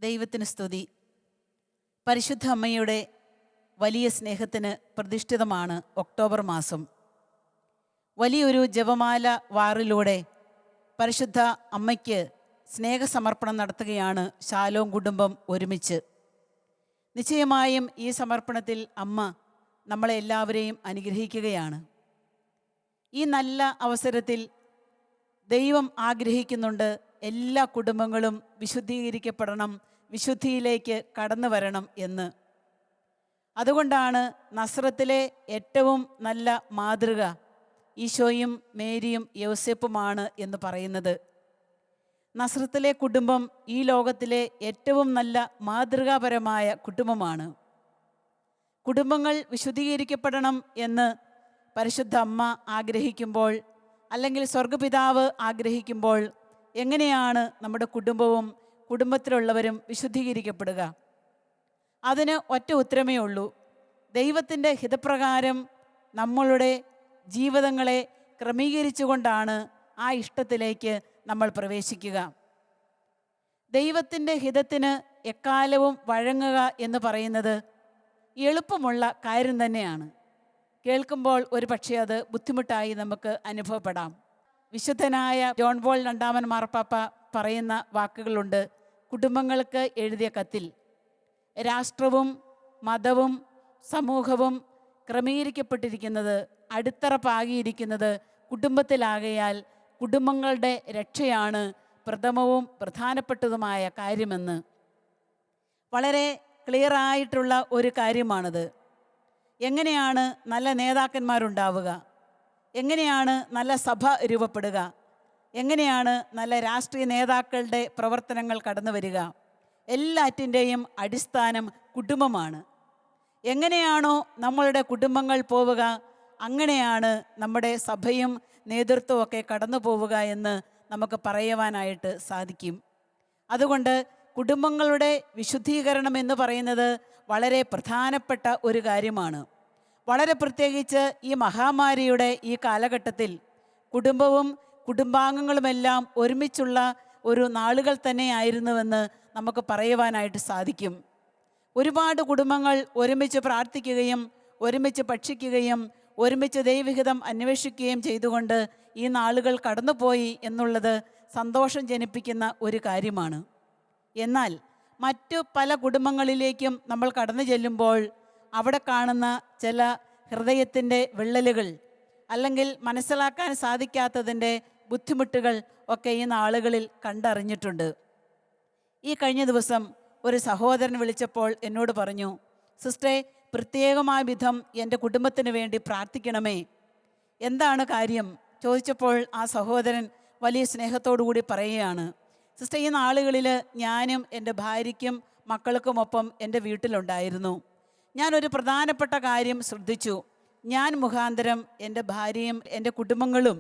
ദൈവത്തിന് സ്തുതി. പരിശുദ്ധ അമ്മയുടെ വലിയ സ്നേഹത്തിന് പ്രതിഷ്ഠിതമാണ് ഒക്ടോബർ മാസം. വലിയൊരു ജപമാല വാറിലൂടെ പരിശുദ്ധ അമ്മയ്ക്ക് സ്നേഹസമർപ്പണം നടത്തുകയാണ് ശാലോം കുടുംബം ഒരുമിച്ച്. നിശ്ചയമായും ഈ സമർപ്പണത്തിൽ അമ്മ നമ്മളെ എല്ലാവരെയും അനുഗ്രഹിക്കുകയാണ്. ഈ നല്ല അവസരത്തിൽ ദൈവം ആഗ്രഹിക്കുന്നുണ്ട് എല്ലാ കുടുംബങ്ങളും വിശുദ്ധീകരിക്കപ്പെടണം, വിശുദ്ധിയിലേക്ക് കടന്നു വരണം എന്ന്. അതുകൊണ്ടാണ് നസ്രത്തിലെ ഏറ്റവും നല്ല മാതൃക ഈശോയും മേരിയും യൗസേപ്പുമാണ് എന്ന് പറയുന്നത്. നസ്രത്തിലെ കുടുംബം ഈ ലോകത്തിലെ ഏറ്റവും നല്ല മാതൃകാപരമായ കുടുംബമാണ്. കുടുംബങ്ങൾ വിശുദ്ധീകരിക്കപ്പെടണം എന്ന് പരിശുദ്ധ അമ്മ ആഗ്രഹിക്കുമ്പോൾ, അല്ലെങ്കിൽ സ്വർഗപിതാവ് ആഗ്രഹിക്കുമ്പോൾ, എങ്ങനെയാണ് നമ്മുടെ കുടുംബവും കുടുംബത്തിലുള്ളവരും വിശുദ്ധീകരിക്കപ്പെടുക? അതിന് ഒറ്റ ഉത്തരമേ ഉള്ളൂ. ദൈവത്തിൻ്റെ ഹിതപ്രകാരം നമ്മളുടെ ജീവിതങ്ങളെ ക്രമീകരിച്ചുകൊണ്ടാണ് ആ ഇഷ്ടത്തിലേക്ക് നമ്മൾ പ്രവേശിക്കുക. ദൈവത്തിൻ്റെ ഹിതത്തിന് എക്കാലവും വഴങ്ങുക എന്ന് പറയുന്നത് എളുപ്പമുള്ള കാര്യം തന്നെയാണ്. കേൾക്കുമ്പോൾ ഒരു പക്ഷേ അത് ബുദ്ധിമുട്ടായി നമുക്ക് അനുഭവപ്പെടാം. വിശുദ്ധനായ ജോൺ പോൾ രണ്ടാമൻ മാർപ്പാപ്പ പറയുന്ന വാക്കുകളുണ്ട് കുടുംബങ്ങൾക്ക് എഴുതിയ കത്തിൽ. രാഷ്ട്രവും മതവും സമൂഹവും ക്രമീകരിക്കപ്പെട്ടിരിക്കുന്നത്, അടിത്തറ പാകിയിരിക്കുന്നത് കുടുംബത്തിലാകയാൽ കുടുംബങ്ങളുടെ രക്ഷയാണ് പ്രഥമവും പ്രധാനപ്പെട്ടതുമായ കാര്യമെന്ന്. വളരെ ക്ലിയറായിട്ടുള്ള ഒരു കാര്യമാണത്. എങ്ങനെയാണ് നല്ല നേതാക്കന്മാരുണ്ടാവുക? എങ്ങനെയാണ് നല്ല സഭ രൂപപ്പെടുക? എങ്ങനെയാണ് നല്ല രാഷ്ട്രീയ നേതാക്കളുടെ പ്രവർത്തനങ്ങൾ കടന്നു വരിക? എല്ലാറ്റിൻ്റെയും അടിസ്ഥാനം കുടുംബമാണ്. എങ്ങനെയാണോ നമ്മളുടെ കുടുംബങ്ങൾ പോവുക, അങ്ങനെയാണ് നമ്മുടെ സഭയും നേതൃത്വവും ഒക്കെ കടന്നു പോവുക എന്ന് നമുക്ക് പറയുവാനായിട്ട് സാധിക്കും. അതുകൊണ്ട് കുടുംബങ്ങളുടെ വിശുദ്ധീകരണം എന്ന് പറയുന്നത് വളരെ പ്രധാനപ്പെട്ട ഒരു കാര്യമാണ്. വളരെ പ്രത്യേകിച്ച് ഈ മഹാമാരിയുടെ ഈ കാലഘട്ടത്തിൽ കുടുംബവും കുടുംബാംഗങ്ങളുമെല്ലാം ഒരുമിച്ചുള്ള ഒരു നാളുകൾ തന്നെയായിരുന്നുവെന്ന് നമുക്ക് പറയുവാനായിട്ട് സാധിക്കും. ഒരുപാട് കുടുംബങ്ങൾ ഒരുമിച്ച് പ്രാർത്ഥിക്കുകയും ഒരുമിച്ച് ഭക്ഷിക്കുകയും ഒരുമിച്ച് ദൈവഹിതം അന്വേഷിക്കുകയും ചെയ്തുകൊണ്ട് ഈ നാളുകൾ കടന്നുപോയി എന്നുള്ളത് സന്തോഷം ജനിപ്പിക്കുന്ന ഒരു കാര്യമാണ്. എന്നാൽ മറ്റു പല കുടുംബങ്ങളിലേക്കും നമ്മൾ കടന്നു ചെല്ലുമ്പോൾ അവിടെ കാണുന്ന ചില ഹൃദയത്തിൻ്റെ വിള്ളലുകൾ, അല്ലെങ്കിൽ മനസ്സിലാക്കാൻ സാധിക്കാത്തതിൻ്റെ ബുദ്ധിമുട്ടുകൾ ഒക്കെ ഈ നാളുകളിൽ കണ്ടറിഞ്ഞിട്ടുണ്ട്. ഈ കഴിഞ്ഞ ദിവസം ഒരു സഹോദരൻ വിളിച്ചപ്പോൾ എന്നോട് പറഞ്ഞു, സിസ്റ്ററെ, പ്രത്യേകമായ വിധം എൻ്റെ കുടുംബത്തിന് വേണ്ടി പ്രാർത്ഥിക്കണമേ. എന്താണ് കാര്യം ചോദിച്ചപ്പോൾ ആ സഹോദരൻ വലിയ സ്നേഹത്തോടു കൂടി പറയുകയാണ്, സിസ്റ്റർ, ഈ നാളുകളിൽ ഞാനും എൻ്റെ ഭാര്യയ്ക്കും മക്കൾക്കുമൊപ്പം എൻ്റെ വീട്ടിലുണ്ടായിരുന്നു. ഞാനൊരു പ്രധാനപ്പെട്ട കാര്യം ശ്രദ്ധിച്ചു. ഞാൻ മുഖാന്തരം എൻ്റെ ഭാര്യയും എൻ്റെ കുടുംബങ്ങളും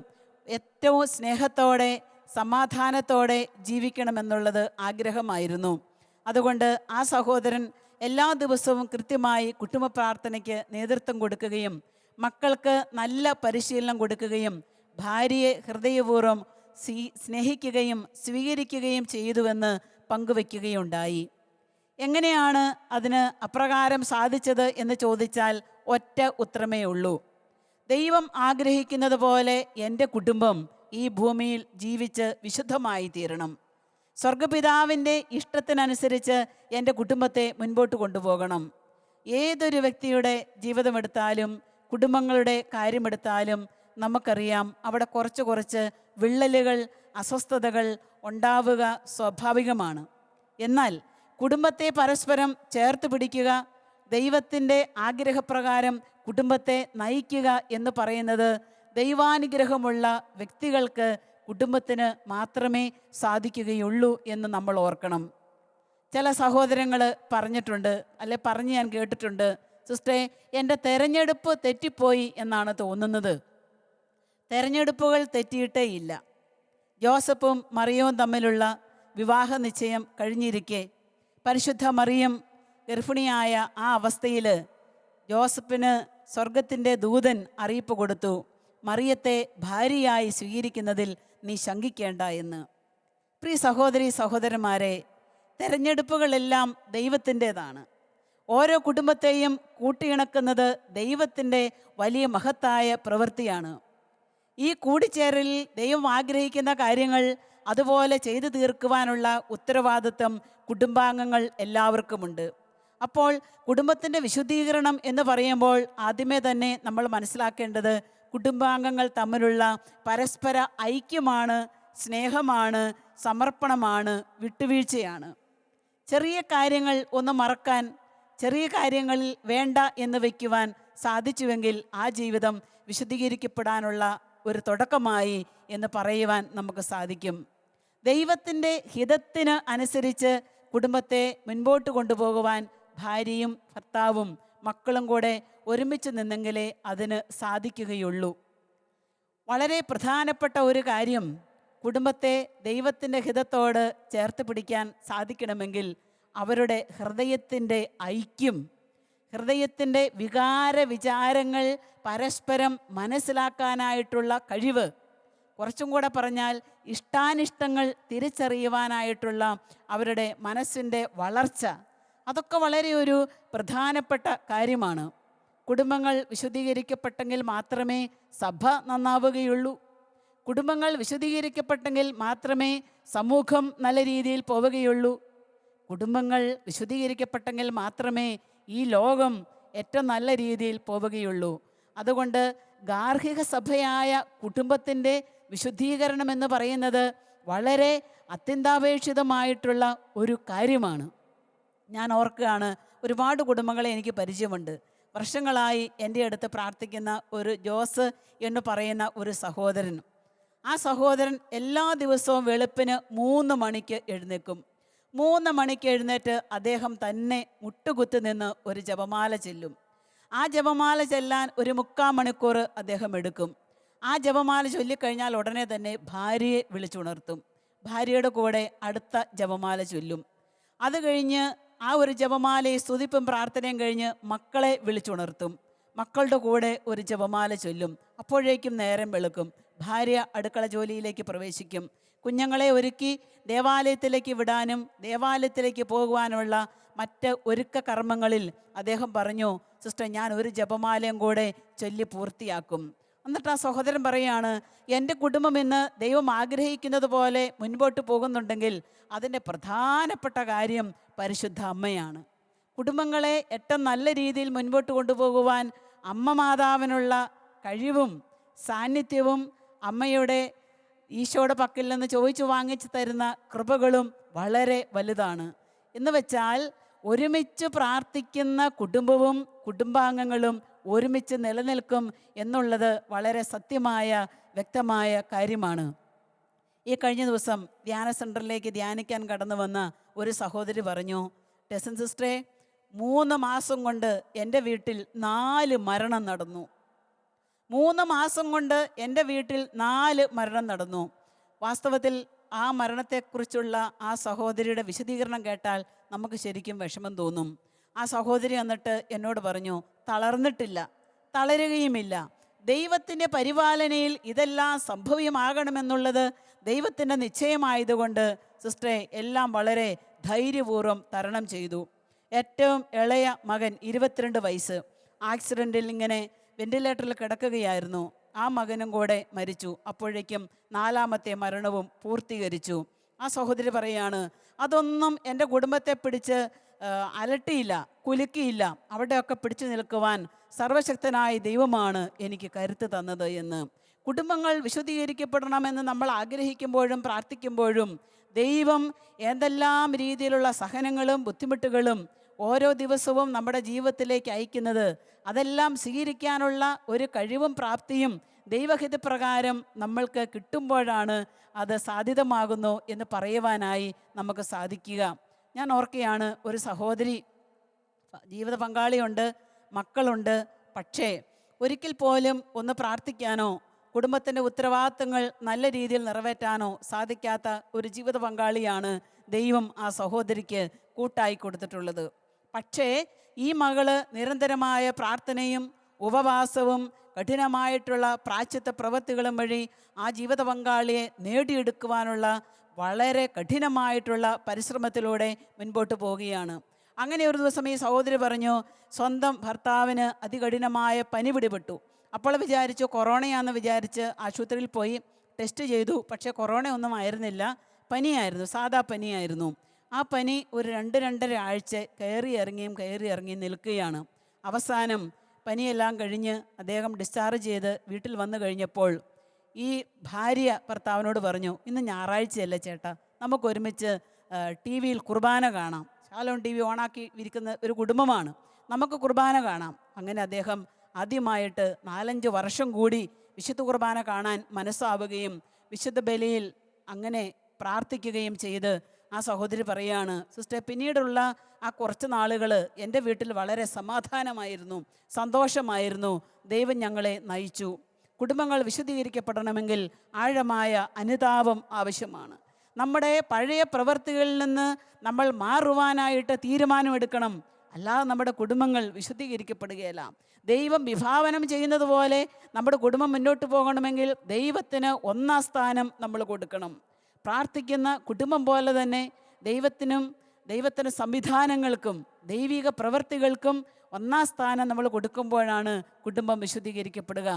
ഏറ്റവും സ്നേഹത്തോടെ സമാധാനത്തോടെ ജീവിക്കണമെന്നുള്ളത് ആഗ്രഹമായിരുന്നു. അതുകൊണ്ട് ആ സഹോദരൻ എല്ലാ ദിവസവും കൃത്യമായി കുടുംബ പ്രാർത്ഥനയ്ക്ക് നേതൃത്വം കൊടുക്കുകയും മക്കൾക്ക് നല്ല പരിശീലനം കൊടുക്കുകയും ഭാര്യയെ ഹൃദയപൂർവ്വം സ്നേഹിക്കുകയും സ്വീകരിക്കുകയും ചെയ്തുവെന്ന് പങ്കുവയ്ക്കുകയുണ്ടായി. എങ്ങനെയാണ് അതിന് അപ്രകാരം സാധിച്ചത് എന്ന് ചോദിച്ചാൽ ഒറ്റ ഉത്തരമേ ഉള്ളൂ. ദൈവം ആഗ്രഹിക്കുന്നത് പോലെ എൻ്റെ കുടുംബം ഈ ഭൂമിയിൽ ജീവിച്ച് വിശുദ്ധമായി തീരണം. സ്വർഗപിതാവിൻ്റെ ഇഷ്ടത്തിനനുസരിച്ച് എൻ്റെ കുടുംബത്തെ മുൻപോട്ട് കൊണ്ടുപോകണം. ഏതൊരു വ്യക്തിയുടെ ജീവിതമെടുത്താലും കുടുംബങ്ങളുടെ കാര്യമെടുത്താലും നമുക്കറിയാം, അവിടെ കുറച്ച് വിള്ളലുകൾ, അസ്വസ്ഥതകൾ ഉണ്ടാവുക സ്വാഭാവികമാണ്. എന്നാൽ കുടുംബത്തെ പരസ്പരം ചേർത്ത് പിടിക്കുക, ദൈവത്തിൻ്റെ ആഗ്രഹപ്രകാരം കുടുംബത്തെ നയിക്കുക എന്ന് പറയുന്നത് ദൈവാനുഗ്രഹമുള്ള വ്യക്തികൾക്ക്, കുടുംബത്തിന് മാത്രമേ സാധിക്കുകയുള്ളൂ എന്ന് നമ്മൾ ഓർക്കണം. ചില സഹോദരങ്ങൾ പറഞ്ഞിട്ടുണ്ട്, അല്ലെ പറഞ്ഞ് ഞാൻ കേട്ടിട്ടുണ്ട്, സിസ്റ്ററെ, എൻ്റെ തെരഞ്ഞെടുപ്പ് തെറ്റിപ്പോയി എന്നാണ് തോന്നുന്നത്. തെരഞ്ഞെടുപ്പുകൾ തെറ്റിയിട്ടേ ഇല്ല. ജോസഫും മറിയവും തമ്മിലുള്ള വിവാഹ നിശ്ചയം കഴിഞ്ഞിരിക്കെ പരിശുദ്ധ മറിയം ഗർഭിണിയായ ആ അവസ്ഥയിൽ ജോസഫിന് സ്വർഗത്തിൻ്റെ ദൂതൻ അറിയിപ്പ് കൊടുത്തു, മറിയത്തെ ഭാര്യയായി സ്വീകരിക്കുന്നതിൽ നീ ശങ്കിക്കേണ്ട എന്ന്. പ്രിയ സഹോദരി സഹോദരന്മാരെ, തെരഞ്ഞെടുപ്പുകളെല്ലാം ദൈവത്തിൻ്റെതാണ്. ഓരോ കുടുംബത്തെയും കൂട്ടിയിണക്കുന്നത് ദൈവത്തിൻ്റെ വലിയ മഹത്തായ പ്രവൃത്തിയാണ്. ഈ കൂടിച്ചേരലിൽ ദൈവം ആഗ്രഹിക്കുന്ന കാര്യങ്ങൾ അതുപോലെ ചെയ്തു തീർക്കുവാനുള്ള ഉത്തരവാദിത്വം കുടുംബാംഗങ്ങൾ എല്ലാവർക്കുമുണ്ട്. അപ്പോൾ കുടുംബത്തിൻ്റെ വിശുദ്ധീകരണം എന്ന് പറയുമ്പോൾ ആദ്യമേ തന്നെ നമ്മൾ മനസ്സിലാക്കേണ്ടത് കുടുംബാംഗങ്ങൾ തമ്മിലുള്ള പരസ്പര ഐക്യമാണ്, സ്നേഹമാണ്, സമർപ്പണമാണ്, വിട്ടുവീഴ്ചയാണ്. ചെറിയ കാര്യങ്ങൾ ഒന്ന് മറക്കാൻ, ചെറിയ കാര്യങ്ങളിൽ വേണ്ട എന്ന് വയ്ക്കുവാൻ സാധിച്ചുവെങ്കിൽ ആ ജീവിതം വിശുദ്ധീകരിക്കപ്പെടാനുള്ള ഒരു തുടക്കമായി എന്ന് പറയുവാൻ നമുക്ക് സാധിക്കും. ദൈവത്തിൻ്റെ ഹിതത്തിന് അനുസരിച്ച് കുടുംബത്തെ മുൻപോട്ട് കൊണ്ടുപോകുവാൻ ഭാര്യയും ഭർത്താവും മക്കളും കൂടെ ഒരുമിച്ച് നിന്നെങ്കിലേ അതിന് സാധിക്കുകയുള്ളൂ. വളരെ പ്രധാനപ്പെട്ട ഒരു കാര്യം, കുടുംബത്തെ ദൈവത്തിൻ്റെ ഹിതത്തോട് ചേർത്ത് പിടിക്കാൻ സാധിക്കണമെങ്കിൽ അവരുടെ ഹൃദയത്തിൻ്റെ ഐക്യം, ഹൃദയത്തിൻ്റെ വികാര വിചാരങ്ങൾ പരസ്പരം മനസ്സിലാക്കാനായിട്ടുള്ള കഴിവ്, കുറച്ചും കൂടെ പറഞ്ഞാൽ ഇഷ്ടാനിഷ്ടങ്ങൾ തിരിച്ചറിയുവാനായിട്ടുള്ള അവരുടെ മനസ്സിൻ്റെ വളർച്ച, അതൊക്കെ വളരെ ഒരു പ്രധാനപ്പെട്ട കാര്യമാണ്. കുടുംബങ്ങൾ വിശുദ്ധീകരിക്കപ്പെട്ടെങ്കിൽ മാത്രമേ സഭ നന്നാവുകയുള്ളൂ. കുടുംബങ്ങൾ വിശുദ്ധീകരിക്കപ്പെട്ടെങ്കിൽ മാത്രമേ സമൂഹം നല്ല രീതിയിൽ പോവുകയുള്ളൂ. കുടുംബങ്ങൾ വിശുദ്ധീകരിക്കപ്പെട്ടെങ്കിൽ മാത്രമേ ഈ ലോകം ഏറ്റവും നല്ല രീതിയിൽ പോവുകയുള്ളൂ. അതുകൊണ്ട് ഗാർഹിക സഭയായ കുടുംബത്തിൻ്റെ വിശുദ്ധീകരണം എന്ന് പറയുന്നത് വളരെ അത്യന്താപേക്ഷിതമായിട്ടുള്ള ഒരു കാര്യമാണ്. ഞാൻ ഓർക്കുകയാണ്, ഒരുപാട് കുടുംബങ്ങളെ എനിക്ക് പരിചയമുണ്ട്. വർഷങ്ങളായി എൻ്റെ അടുത്ത് പ്രാർത്ഥിക്കുന്ന ഒരു ജോസ് എന്ന് പറയുന്ന ഒരു സഹോദരൻ. ആ സഹോദരൻ എല്ലാ ദിവസവും വെളുപ്പിന് 3 മണിക്ക് എഴുന്നേൽക്കും. 3 മണിക്ക് എഴുന്നേറ്റ് അദ്ദേഹം തന്നെ മുട്ടുകുത്തി നിന്ന് ഒരു ജപമാല ചെല്ലും. ആ ജപമാല ചെല്ലാൻ ഒരു 3/4 മണിക്കൂർ അദ്ദേഹം എടുക്കും. ആ ജപമാല ചൊല്ലിക്കഴിഞ്ഞാൽ ഉടനെ തന്നെ ഭാര്യയെ വിളിച്ചുണർത്തും. ഭാര്യയുടെ കൂടെ അടുത്ത ജപമാല ചൊല്ലും. അത് കഴിഞ്ഞ് ആ ഒരു ജപമാലയെ സ്തുതിപ്പും പ്രാർത്ഥനയും കഴിഞ്ഞ് മക്കളെ വിളിച്ചുണർത്തും. മക്കളുടെ കൂടെ ഒരു ജപമാല ചൊല്ലും. അപ്പോഴേക്കും നേരം വെളുക്കും. ഭാര്യ അടുക്കള ജോലിയിലേക്ക് പ്രവേശിക്കും. കുഞ്ഞുങ്ങളെ ഒരുക്കി ദേവാലയത്തിലേക്ക് വിടാനും ദേവാലയത്തിലേക്ക് പോകുവാനുള്ള മറ്റ് ഒരുക്ക കർമ്മങ്ങളിൽ അദ്ദേഹം പറഞ്ഞു, സിസ്റ്റർ, ഞാൻ ഒരു ജപമാലയും കൂടെ ചൊല്ലി പൂർത്തിയാക്കും. എന്നിട്ട് ആ സഹോദരൻ പറയാണ്, എൻ്റെ കുടുംബം ഇന്ന് ദൈവം ആഗ്രഹിക്കുന്നത് പോലെ മുൻപോട്ട് പോകുന്നുണ്ടെങ്കിൽ അതിൻ്റെ പ്രധാനപ്പെട്ട കാര്യം പരിശുദ്ധ അമ്മയാണ്. കുടുംബങ്ങളെ ഏറ്റവും നല്ല രീതിയിൽ മുൻപോട്ട് കൊണ്ടുപോകുവാൻ അമ്മ മാതാവിനുള്ള കഴിവും സാന്നിധ്യവും അമ്മയുടെ ഈശോയുടെ പക്കൽ നിന്ന് ചോദിച്ചു വാങ്ങിച്ചു തരുന്ന കൃപകളും വളരെ വലുതാണ്. എന്ന് വെച്ചാൽ ഒരുമിച്ച് പ്രാർത്ഥിക്കുന്ന കുടുംബവും കുടുംബാംഗങ്ങളും ഒരുമിച്ച് നിലനിൽക്കും എന്നുള്ളത് വളരെ സത്യമായ വ്യക്തമായ കാര്യമാണ്. ഈ കഴിഞ്ഞ ദിവസം ധ്യാന സെൻറ്ററിലേക്ക് ധ്യാനിക്കാൻ കടന്നു വന്ന ഒരു സഹോദരി പറഞ്ഞു, ടെസൻ സിസ്റ്ററെ, 3 മാസം കൊണ്ട് എൻ്റെ വീട്ടിൽ 4 മരണം നടന്നു. 3 മാസം കൊണ്ട് എൻ്റെ വീട്ടിൽ 4 മരണം നടന്നു. വാസ്തവത്തിൽ ആ മരണത്തെക്കുറിച്ചുള്ള ആ സഹോദരിയുടെ വിശദീകരണം കേട്ടാൽ നമുക്ക് ശരിക്കും വിഷമം തോന്നും. ആ സഹോദരി എന്നിട്ട് എന്നോട് പറഞ്ഞു, തളർന്നിട്ടില്ല, തളരുകയുമില്ല. ദൈവത്തിൻ്റെ പരിപാലനയിൽ ഇതെല്ലാം സംഭവ്യമാകണമെന്നുള്ളത് ദൈവത്തിൻ്റെ നിശ്ചയമായതുകൊണ്ട് സിസ്റ്ററെ എല്ലാം വളരെ ധൈര്യപൂർവ്വം തരണം ചെയ്തു. ഏറ്റവും ഇളയ മകൻ 22 വയസ്സ് ആക്സിഡൻറ്റിൽ ഇങ്ങനെ വെന്റിലേറ്ററിൽ കിടക്കുകയായിരുന്നു. ആ മകനും കൂടെ മരിച്ചു. അപ്പോഴേക്കും 4ാമത്തെ മരണവും പൂർത്തീകരിച്ചു. ആ സഹോദരി പറയാണ്, അതൊന്നും എൻ്റെ കുടുംബത്തെ പിടിച്ച് അലട്ടിയില്ല, കുലുക്കിയില്ല. അവിടെയൊക്കെ പിടിച്ചു നിൽക്കുവാൻ സർവശക്തനായ ദൈവമാണ് എനിക്ക് കരുത്ത് തന്നത് എന്ന്. കുടുംബങ്ങൾ വിശുദ്ധീകരിക്കപ്പെടണമെന്ന് നമ്മൾ ആഗ്രഹിക്കുമ്പോഴും പ്രാർത്ഥിക്കുമ്പോഴും ദൈവം എന്തെല്ലാം രീതിയിലുള്ള സഹനങ്ങളും ബുദ്ധിമുട്ടുകളും ഓരോ ദിവസവും നമ്മുടെ ജീവിതത്തിലേക്ക് അയക്കുന്നത്, അതെല്ലാം സ്വീകരിക്കാനുള്ള ഒരു കഴിവും പ്രാപ്തിയും ദൈവഹിതപ്രകാരം നമ്മൾക്ക് കിട്ടുമ്പോഴാണ് അത് സാധ്യതമാകുന്നു എന്ന് പറയുവാനായി നമുക്ക് സാധിക്കുക. ഞാൻ ഓർക്കുകയാണ്, ഒരു സഹോദരി, ജീവിത പങ്കാളിയുണ്ട്, മക്കളുണ്ട്, പക്ഷേ ഒരിക്കൽ പോലും ഒന്ന് പ്രാർത്ഥിക്കാനോ കുടുംബത്തിൻ്റെ ഉത്തരവാദിത്തങ്ങൾ നല്ല രീതിയിൽ നിറവേറ്റാനോ സാധിക്കാത്ത ഒരു ജീവിത പങ്കാളിയാണ് ദൈവം ആ സഹോദരിക്ക് കൂട്ടായി കൊടുത്തിട്ടുള്ളത്. പക്ഷേ ഈ മകള് നിരന്തരമായ പ്രാർത്ഥനയും ഉപവാസവും കഠിനമായിട്ടുള്ള പ്രായശ്ചിത്ത പ്രവൃത്തികളും വഴി ആ ജീവിത പങ്കാളിയെ നേടിയെടുക്കുവാനുള്ള വളരെ കഠിനമായിട്ടുള്ള പരിശ്രമത്തിലൂടെ മുൻപോട്ട് പോവുകയാണ്. അങ്ങനെ ഒരു ദിവസം ഈ സഹോദരി പറഞ്ഞു, സ്വന്തം ഭർത്താവിന് അതികഠിനമായ പനി പിടിപെട്ടു. അപ്പോൾ വിചാരിച്ചു കൊറോണയാണെന്ന് വിചാരിച്ച് ആശുപത്രിയിൽ പോയി ടെസ്റ്റ് ചെയ്തു. പക്ഷേ കൊറോണ ഒന്നും ആയിരുന്നില്ല, പനിയായിരുന്നു, സാധാ പനിയായിരുന്നു. ആ പനി ഒരു 2-2.5 ആഴ്ച കയറി ഇറങ്ങിയും നിൽക്കുകയാണ്. അവസാനം പനിയെല്ലാം കഴിഞ്ഞ് അദ്ദേഹം ഡിസ്ചാർജ് ചെയ്ത് വീട്ടിൽ വന്നു കഴിഞ്ഞപ്പോൾ ഈ ഭാര്യ ഭർത്താവിനോട് പറഞ്ഞു, ഇന്ന് ഞായറാഴ്ചയല്ല ചേട്ടാ, നമുക്കൊരുമിച്ച് TV-യിൽ കുർബാന കാണാം. ശാലോം TV ഓണാക്കി ഇരിക്കുന്ന ഒരു കുടുംബമാണ്, നമുക്ക് കുർബാന കാണാം. അങ്ങനെ അദ്ദേഹം ആദ്യമായിട്ട് 4-5 വർഷം കൂടി വിശുദ്ധ കുർബാന കാണാൻ മനസ്സാവുകയും വിശുദ്ധ ബലിയിൽ അങ്ങനെ പ്രാർത്ഥിക്കുകയും ചെയ്ത് ആ സഹോദരി പറയാണ്, സിസ്റ്റർ, പിന്നീടുള്ള ആ കുറച്ച് നാളുകൾ എൻ്റെ വീട്ടിൽ വളരെ സമാധാനമായിരുന്നു, സന്തോഷമായിരുന്നു. ദൈവം ഞങ്ങളെ നയിച്ചു. കുടുംബങ്ങൾ വിശുദ്ധീകരിക്കപ്പെടണമെങ്കിൽ ആഴമായ അനുതാപം ആവശ്യമാണ്. നമ്മുടെ പഴയ പ്രവൃത്തികളിൽ നിന്ന് നമ്മൾ മാറുവാനായിട്ട് തീരുമാനമെടുക്കണം. അല്ലാതെ നമ്മുടെ കുടുംബങ്ങൾ വിശുദ്ധീകരിക്കപ്പെടുകയില്ല. ദൈവം വിഭാവനം ചെയ്യുന്നത് പോലെ നമ്മുടെ കുടുംബം മുന്നോട്ട് പോകണമെങ്കിൽ ദൈവത്തിന് 1-ാം സ്ഥാനം നമ്മൾ കൊടുക്കണം. പ്രാർത്ഥിക്കുന്ന കുടുംബം പോലെ തന്നെ ദൈവത്തിന് സംവിധാനങ്ങൾക്കും ദൈവിക പ്രവൃത്തികൾക്കും 1-ാം സ്ഥാനം നമ്മൾ കൊടുക്കുമ്പോഴാണ് കുടുംബം വിശുദ്ധീകരിക്കപ്പെടുക.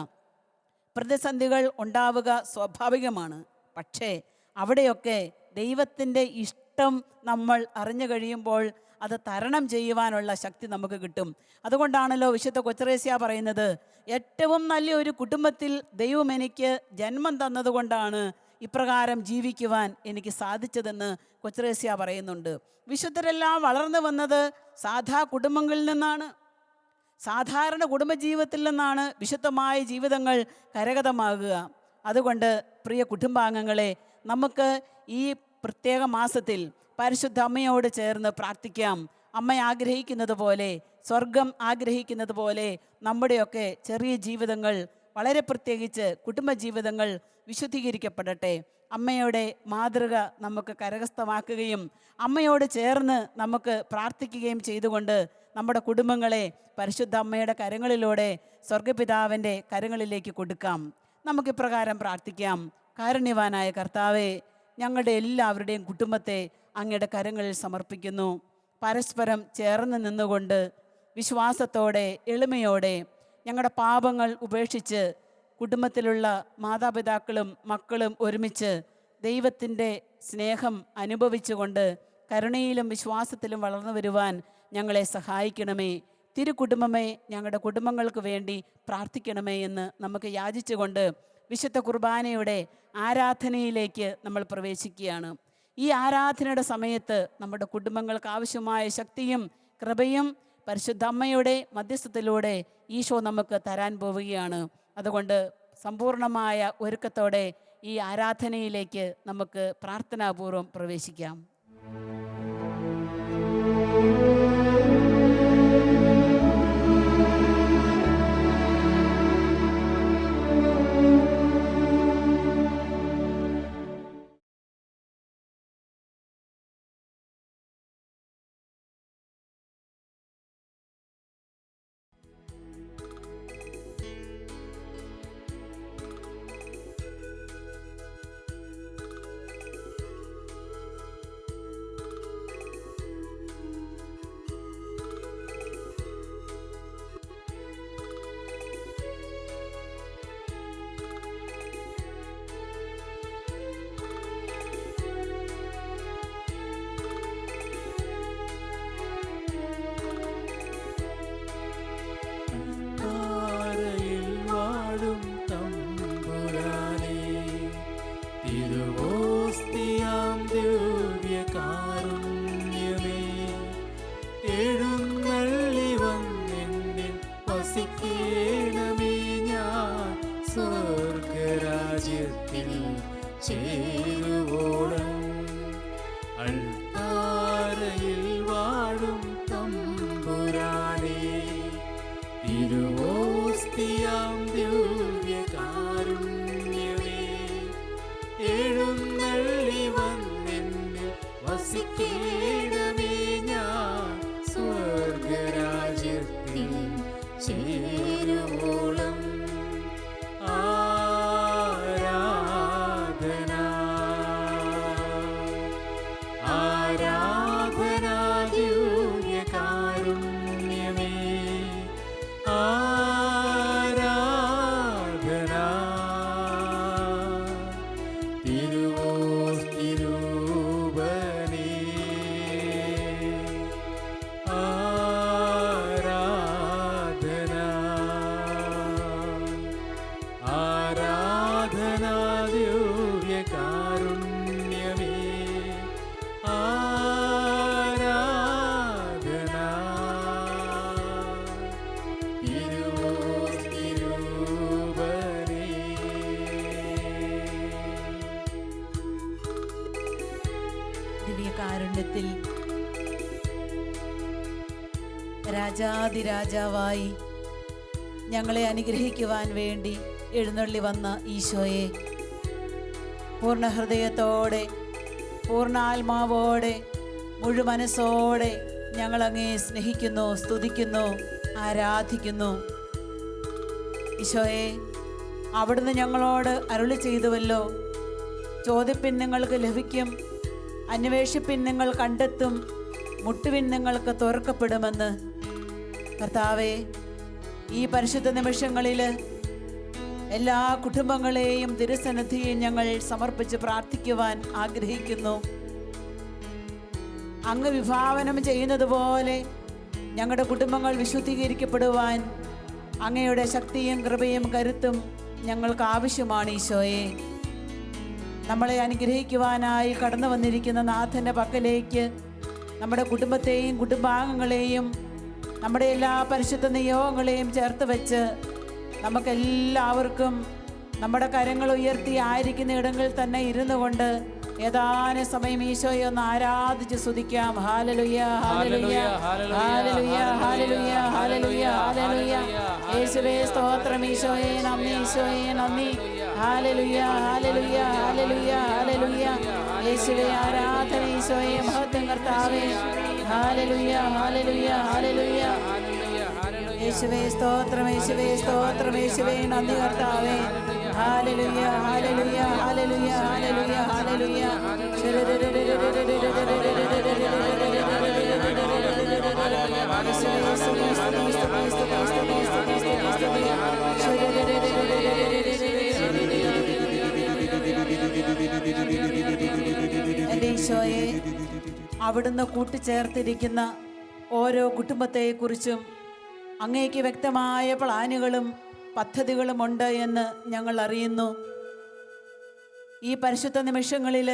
പ്രതിസന്ധികൾ ഉണ്ടാവുക സ്വാഭാവികമാണ്. പക്ഷേ അവിടെയൊക്കെ ദൈവത്തിൻ്റെ ഇഷ്ടം നമ്മൾ അറിഞ്ഞു കഴിയുമ്പോൾ അത് തരണം ചെയ്യുവാനുള്ള ശക്തി നമുക്ക് കിട്ടും. അതുകൊണ്ടാണല്ലോ വിശുദ്ധ കൊച്ചറേസ്യ പറയുന്നത്, ഏറ്റവും നല്ലൊരു കുടുംബത്തിൽ ദൈവം എനിക്ക് ജന്മം തന്നതുകൊണ്ടാണ് ഇപ്രകാരം ജീവിക്കുവാൻ എനിക്ക് സാധിച്ചതെന്ന് കൊച്ചറേസ്യ പറയുന്നുണ്ട്. വിശുദ്ധരെല്ലാം വളർന്നു വന്നത് സാധാ കുടുംബങ്ങളിൽ നിന്നാണ്. സാധാരണ കുടുംബജീവിതത്തിൽ നിന്നാണ് വിശുദ്ധമായ ജീവിതങ്ങൾ കരഗതമാകുക. അതുകൊണ്ട് പ്രിയ കുടുംബാംഗങ്ങളെ, നമുക്ക് ഈ പ്രത്യേക മാസത്തിൽ പരിശുദ്ധ അമ്മയോട് ചേർന്ന് പ്രാർത്ഥിക്കാം. അമ്മ ആഗ്രഹിക്കുന്നത് പോലെ, സ്വർഗം ആഗ്രഹിക്കുന്നത് പോലെ നമ്മുടെയൊക്കെ ചെറിയ ജീവിതങ്ങൾ, വളരെ പ്രത്യേകിച്ച് കുടുംബജീവിതങ്ങൾ വിശുദ്ധീകരിക്കപ്പെടട്ടെ. അമ്മയുടെ മാതൃക നമുക്ക് കരഗസ്ഥമാക്കുകയും അമ്മയോട് ചേർന്ന് നമുക്ക് പ്രാർത്ഥിക്കുകയും ചെയ്തുകൊണ്ട് നമ്മുടെ കുടുംബങ്ങളെ പരിശുദ്ധ അമ്മയുടെ കരങ്ങളിലൂടെ സ്വർഗപിതാവിൻ്റെ കരങ്ങളിലേക്ക് കൊടുക്കാം. നമുക്കിപ്രകാരം പ്രാർത്ഥിക്കാം. കാരുണ്യവാനായ കർത്താവേ, ഞങ്ങളുടെ എല്ലാവരുടെയും കുടുംബത്തെ അങ്ങയുടെ കരങ്ങളിൽ സമർപ്പിക്കുന്നു. പരസ്പരം ചേർന്ന് നിന്നുകൊണ്ട് വിശ്വാസത്തോടെ എളിമയോടെ ഞങ്ങളുടെ പാപങ്ങൾ ഉപേക്ഷിച്ച് കുടുംബത്തിലുള്ള മാതാപിതാക്കളും മക്കളും ഒരുമിച്ച് ദൈവത്തിൻ്റെ സ്നേഹം അനുഭവിച്ചുകൊണ്ട് കരുണയിലും വിശ്വാസത്തിലും വളർന്നു വരുവാൻ ഞങ്ങളെ സഹായിക്കണമേ. തിരുകുടുംബമേ, ഞങ്ങളുടെ കുടുംബങ്ങൾക്ക് വേണ്ടി പ്രാർത്ഥിക്കണമേ എന്ന് നമുക്ക് യാചിച്ചുകൊണ്ട് വിശുദ്ധ കുർബാനയുടെ ആരാധനയിലേക്ക് നമ്മൾ പ്രവേശിക്കുകയാണ്. ഈ ആരാധനയുടെ സമയത്ത് നമ്മുടെ കുടുംബങ്ങൾക്ക് ആവശ്യമായ ശക്തിയും കൃപയും പരിശുദ്ധ അമ്മയുടെ മധ്യസ്ഥത്തിലൂടെ ഈശോ നമുക്ക് തരാൻ പോവുകയാണ്. അതുകൊണ്ട് സമ്പൂർണമായ ഒരുക്കത്തോടെ ഈ ആരാധനയിലേക്ക് നമുക്ക് പ്രാർത്ഥനാപൂർവം പ്രവേശിക്കാം. രാജാതിരാജാവായി ഞങ്ങളെ അനുഗ്രഹിക്കുവാൻ വേണ്ടി എഴുന്നള്ളി വന്ന ഈശോയെ, പൂർണ്ണ ഹൃദയത്തോടെ, പൂർണ്ണാത്മാവോടെ, മുഴുമനസ്സോടെ ഞങ്ങളങ്ങേ സ്നേഹിക്കുന്നു, സ്തുതിക്കുന്നു, ആരാധിക്കുന്നു. ഈശോയെ, അവിടുന്ന് ഞങ്ങളോട് അരുളി ചെയ്തുവല്ലോ, ചോദിപ്പിൻ നിങ്ങൾക്ക് ലഭിക്കും, അന്വേഷിപ്പിൻ നിങ്ങൾ കണ്ടെത്തും, മുട്ടുവിൻ നിങ്ങൾക്ക് തുറക്കപ്പെടുമെന്ന്. കർത്താവേ, ഈ പരിശുദ്ധ നിമിഷങ്ങളിൽ എല്ലാ കുടുംബങ്ങളെയും തിരുസന്നിധിയിൽ ഞങ്ങൾ സമർപ്പിച്ച് പ്രാർത്ഥിക്കുവാൻ ആഗ്രഹിക്കുന്നു. അങ്ങ് വിഭാവനം ചെയ്യുന്നത് പോലെ ഞങ്ങളുടെ കുടുംബങ്ങൾ വിശുദ്ധീകരിക്കപ്പെടുവാൻ അങ്ങയുടെ ശക്തിയും കൃപയും കരുത്തും ഞങ്ങൾക്ക് ആവശ്യമാണ്. ഈശോയെ, നമ്മളെ അനുഗ്രഹിക്കുവാനായി കടന്നു വന്നിരിക്കുന്ന നാഥൻ്റെ പക്കലേക്ക് നമ്മുടെ കുടുംബത്തെയും കുടുംബാംഗങ്ങളെയും നമ്മുടെ എല്ലാ പരിശുദ്ധ നിയോഗങ്ങളെയും ചേർത്ത് വെച്ച് നമുക്കെല്ലാവർക്കും നമ്മുടെ കരങ്ങൾ ഉയർത്തി ആയിരിക്കുന്ന ഇടങ്ങളിൽ തന്നെ ഇരുന്നു കൊണ്ട് ഏതാനും സമയം ഈശോയെ ഒന്ന് ആരാധിച്ച് സ്തുതിക്കാം. ഹാലലുയ, ഹാലലുയ, ഹാലലുയ, ഹാലലുയ, ഹാലലുയ, ഹാലലുയ. യേശുവേ സ്തോത്രം, ഈശോയെ നന്ദി, ഈശോയെ നന്ദി. ഹാലലുയ, ഹാലലുയ, ഹാലലുയ, ഹാലലുയ. യേശുവേ ആരാധന, ഈശോയെ മഹത്വം, കർത്താവേ. ഹാലലുയ, ഹാലലുയ, ഹാലലുയ. യേശുവേ സ്തോത്രം, യേശുവേ സ്തോത്രം, യേശുവേ നന്ദി, കർത്താവേ. ഹാലലുയ, ഹാലലുയ, ഹാലലുയ, ഹാലലുയ, ഹാലലുയ. എൻ്റെ ഈശോയെ, അവിടുന്ന് കൂട്ടിച്ചേർത്തിരിക്കുന്ന ഓരോ കുടുംബത്തെക്കുറിച്ചും അങ്ങേക്ക് വ്യക്തമായ പ്ലാനുകളും പദ്ധതികളുമുണ്ട് എന്ന് ഞങ്ങൾ അറിയുന്നു. ഈ പരിശുദ്ധ നിമിഷങ്ങളിൽ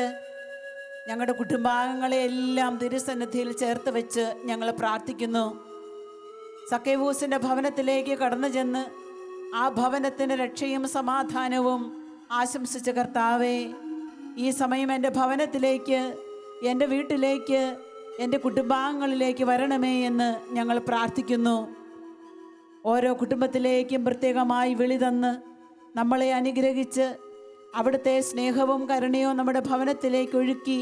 ഞങ്ങളുടെ കുടുംബാംഗങ്ങളെ എല്ലാം തിരുസന്നിധിയിൽ ചേർത്ത് വെച്ച് ഞങ്ങൾ പ്രാർത്ഥിക്കുന്നു. സക്കേവൂസിൻ്റെ ഭവനത്തിലേക്ക് കടന്നു ചെന്ന് ആ ഭവനത്തിന് രക്ഷയും സമാധാനവും ആശംസിച്ച കർത്താവേ, ഈ സമയം എൻ്റെ ഭവനത്തിലേക്ക്, എൻ്റെ വീട്ടിലേക്ക്, എൻ്റെ കുടുംബാംഗങ്ങളിലേക്ക് വരണമേ എന്ന് ഞങ്ങൾ പ്രാർത്ഥിക്കുന്നു. ഓരോ കുടുംബത്തിലേക്കും പ്രത്യേകമായി വിളി തന്ന് നമ്മളെ അനുഗ്രഹിച്ച് അവിടുത്തെ സ്നേഹവും കരുണയും നമ്മുടെ ഭവനത്തിലേക്ക് ഒഴുക്കി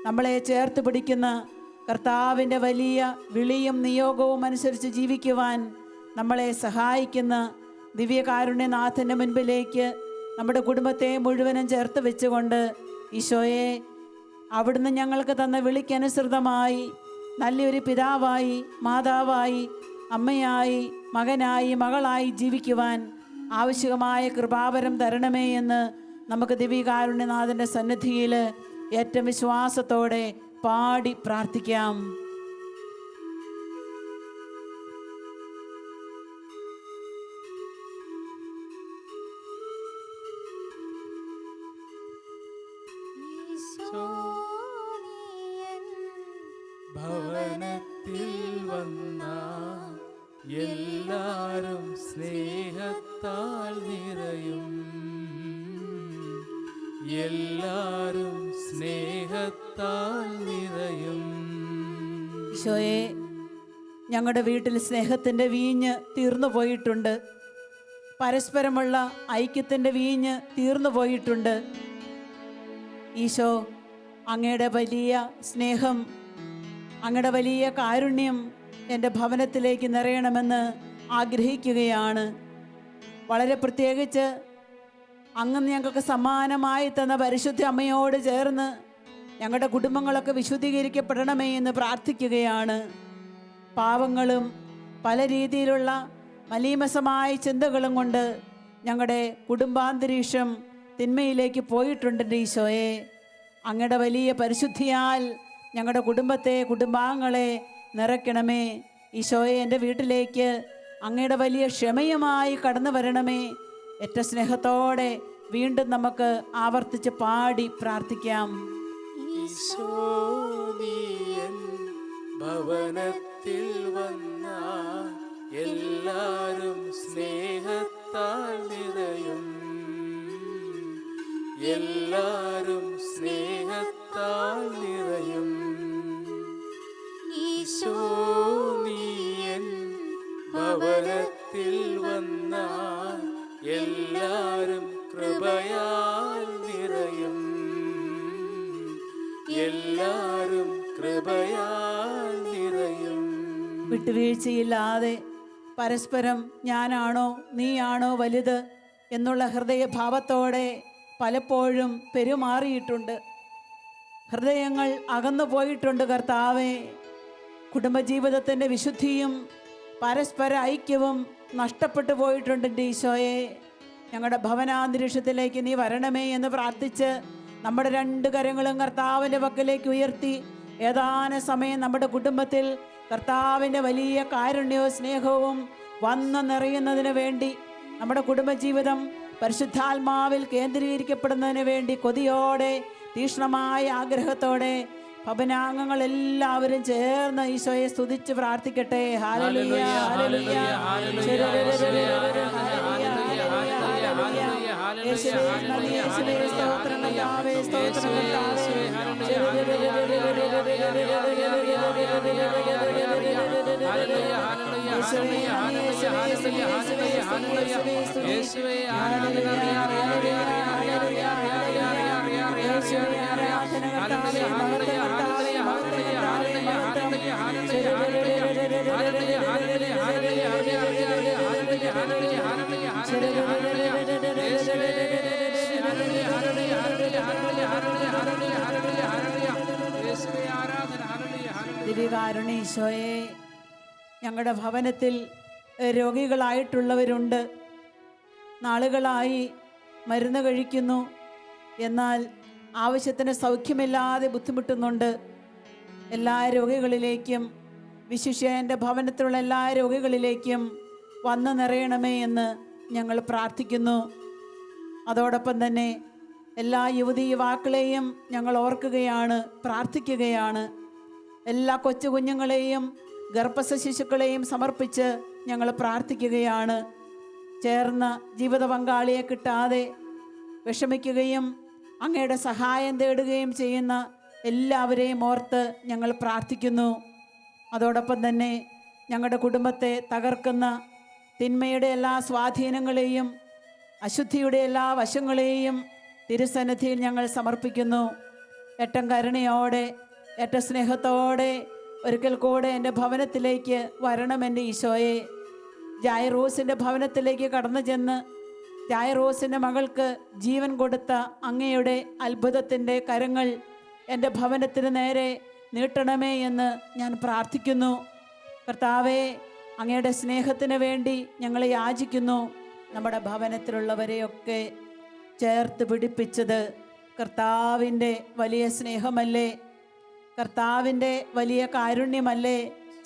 നമ്മളെ ചേർത്ത് പിടിക്കുന്ന കർത്താവിൻ്റെ വലിയ വിളിയും നിയോഗവും അനുസരിച്ച് ജീവിക്കുവാൻ നമ്മളെ സഹായിക്കുന്ന ദിവ്യകാരുണ്യനാഥൻ്റെ മുൻപിലേക്ക് നമ്മുടെ കുടുംബത്തെ മുഴുവനും ചേർത്ത് വെച്ചുകൊണ്ട് ഈശോയെ, അവിടുന്ന് ഞങ്ങൾക്ക് തന്ന വിളിക്കനുസൃതമായി നല്ലൊരു പിതാവായി, മാതാവായി, അമ്മയായി, മകനായി, മകളായി ജീവിക്കുവാൻ ആവശ്യമായ കൃപാവരം തരണമേ എന്ന് നമുക്ക് ദിവ്യകാരുണ്യനാഥൻ്റെ സന്നിധിയിൽ ഏറ്റവും വിശ്വാസത്തോടെ പാടി പ്രാർത്ഥിക്കാം. ഭവനത്തിൽ വന്ന എല്ലാരും സ്നേഹത്താൽ നിറയും, എല്ലാരും സ്നേഹത്താൽ നിറയും. ഈശോയെ, ഞങ്ങളുടെ വീട്ടിൽ സ്നേഹത്തിൻ്റെ വീഞ്ഞ് തീർന്നു പോയിട്ടുണ്ട്. പരസ്പരമുള്ള ഐക്യത്തിൻ്റെ വീഞ്ഞ് തീർന്നു പോയിട്ടുണ്ട്. ഈശോ, അങ്ങയുടെ വലിയ സ്നേഹം, അങ്ങയുടെ വലിയ കാരുണ്യം എൻ്റെ ഭവനത്തിലേക്ക് നിറയണമെന്ന് ആഗ്രഹിക്കുകയാണ്. വളരെ പ്രത്യേകിച്ച് അങ്ങ് ഞങ്ങൾക്ക് സമ്മാനമായി തന്ന പരിശുദ്ധ അമ്മയോട് ചേർന്ന് ഞങ്ങളുടെ കുടുംബങ്ങളൊക്കെ വിശുദ്ധീകരിക്കപ്പെടണമേ എന്ന് പ്രാർത്ഥിക്കുകയാണ്. പാവങ്ങളും പല രീതിയിലുള്ള മലീമസമായ ചിന്തകളും കൊണ്ട് ഞങ്ങളുടെ കുടുംബാന്തരീക്ഷം തിന്മയിലേക്ക് പോയിട്ടുണ്ട്. ഈശോയെ, അങ്ങയുടെ വലിയ പരിശുദ്ധിയാൽ ഞങ്ങളുടെ കുടുംബത്തെ, കുടുംബാംഗങ്ങളെ നിറയ്ക്കണമേ. ഈശോയെ, എൻ്റെ വീട്ടിലേക്ക് അങ്ങയുടെ വലിയ ക്ഷമയുമായി കടന്നു വരണമേ. ഏറ്റവും സ്നേഹത്തോടെ വീണ്ടും നമുക്ക് ആവർത്തിച്ച് പാടി പ്രാർത്ഥിക്കാം. ഈശോ, നീ എൻ ഭവനത്തിൽ വന്ന എല്ലാരും സ്നേഹത്താൽ നിറയും, എല്ലാരും സ്നേഹത്താൽ നിറയും. ഈശോ, നീ എൻ വിട്ടുവീഴ്ചയില്ലാതെ പരസ്പരം ഞാനാണോ നീയാണോ വലുത് എന്നുള്ള ഹൃദയഭാവത്തോടെ പലപ്പോഴും പെരുമാറിയിട്ടുണ്ട്. ഹൃദയങ്ങൾ അകന്നു പോയിട്ടുണ്ട് കർത്താവേ. കുടുംബജീവിതത്തിൻ്റെ വിശുദ്ധിയും പരസ്പര ഐക്യവും നഷ്ടപ്പെട്ടു പോയിട്ടുണ്ട് എൻ്റെ ഈശോയെ. ഞങ്ങളുടെ ഭവനാന്തരീക്ഷത്തിലേക്ക് നീ വരണമേ എന്ന് പ്രാർത്ഥിച്ച് നമ്മുടെ രണ്ട് കരങ്ങളും കർത്താവിൻ്റെ പക്കലേക്ക് ഉയർത്തി ഏതാനും സമയം നമ്മുടെ കുടുംബത്തിൽ കർത്താവിൻ്റെ വലിയ കാരുണ്യവും സ്നേഹവും വന്നു നിറയുന്നതിന് വേണ്ടി, നമ്മുടെ കുടുംബജീവിതം പരിശുദ്ധാത്മാവിൽ കേന്ദ്രീകരിക്കപ്പെടുന്നതിന് വേണ്ടി കൊതിയോടെ തീക്ഷ്ണമായ ആഗ്രഹത്തോടെ ഭവനാംഗങ്ങൾ എല്ലാവരും ചേർന്ന് ഈശോയെ സ്തുതിച്ച് പ്രാർത്ഥിക്കട്ടെ. ഹല്ലേലൂയ, ഹല്ലേലൂയ, യേശുവേ നന്ദി, യേശുവേ സ്തോത്രം കർത്താവേ, സ്തോത്രം ദിവ്യകാരുണ്യ ഈശോയെ, ഞങ്ങളുടെ ഭവനത്തിൽ രോഗികളായിട്ടുള്ളവരുണ്ട്. നാളുകളായി മരുന്ന് കഴിക്കുന്നു, എന്നാൽ ആവശ്യത്തിന് സൗഖ്യമില്ലാതെ ബുദ്ധിമുട്ടുന്നുണ്ട്. എല്ലാ രോഗികളിലേക്കും, വിശിഷ്യ എൻ്റെ ഭവനത്തിലുള്ള എല്ലാ രോഗികളിലേക്കും വന്നു നിറയണമേ എന്ന് ഞങ്ങൾ പ്രാർത്ഥിക്കുന്നു. അതോടൊപ്പം തന്നെ എല്ലാ യുവതി യുവാക്കളെയും ഞങ്ങൾ ഓർക്കുകയാണ്, പ്രാർത്ഥിക്കുകയാണ്. എല്ലാ കൊച്ചു കുഞ്ഞുങ്ങളെയും ഗർഭസ്ഥ ശിശുക്കളെയും സമർപ്പിച്ച് ഞങ്ങൾ പ്രാർത്ഥിക്കുകയാണ്. ചേർന്ന ജീവിത പങ്കാളിയെ കിട്ടാതെ വിഷമിക്കുകയും അങ്ങയുടെ സഹായം തേടുകയും ചെയ്യുന്ന എല്ലാവരെയും ഓർത്ത് ഞങ്ങൾ പ്രാർത്ഥിക്കുന്നു. അതോടൊപ്പം തന്നെ ഞങ്ങളുടെ കുടുംബത്തെ തകർക്കുന്ന തിന്മയുടെ എല്ലാ സ്വാധീനങ്ങളെയും അശുദ്ധിയുടെ എല്ലാ വശങ്ങളെയും തിരുസന്നിധിയിൽ ഞങ്ങൾ സമർപ്പിക്കുന്നു. ഏറ്റവും കരുണയോടെ, ഏറ്റവും സ്നേഹത്തോടെ ഒരിക്കൽ കൂടെ എൻ്റെ ഭവനത്തിലേക്ക് വരണം എൻ്റെ ഈശോയെ. ജായറോസിൻ്റെ ഭവനത്തിലേക്ക് കടന്നു ചെന്ന് ജായറോസിൻ്റെ മകൾക്ക് ജീവൻ കൊടുത്ത അങ്ങയുടെ അത്ഭുതത്തിൻ്റെ കരങ്ങൾ എൻ്റെ ഭവനത്തിന് നേരെ നീട്ടണമേ എന്ന് ഞാൻ പ്രാർത്ഥിക്കുന്നു. കർത്താവേ, അങ്ങയുടെ സ്നേഹത്തിന് വേണ്ടി ഞങ്ങൾ യാചിക്കുന്നു. നമ്മുടെ ഭവനത്തിലുള്ളവരെയൊക്കെ ചേർത്ത് പിടിപ്പിച്ചത് കർത്താവിൻ്റെ വലിയ സ്നേഹമല്ലേ, കർത്താവിൻ്റെ വലിയ കാരുണ്യമല്ലേ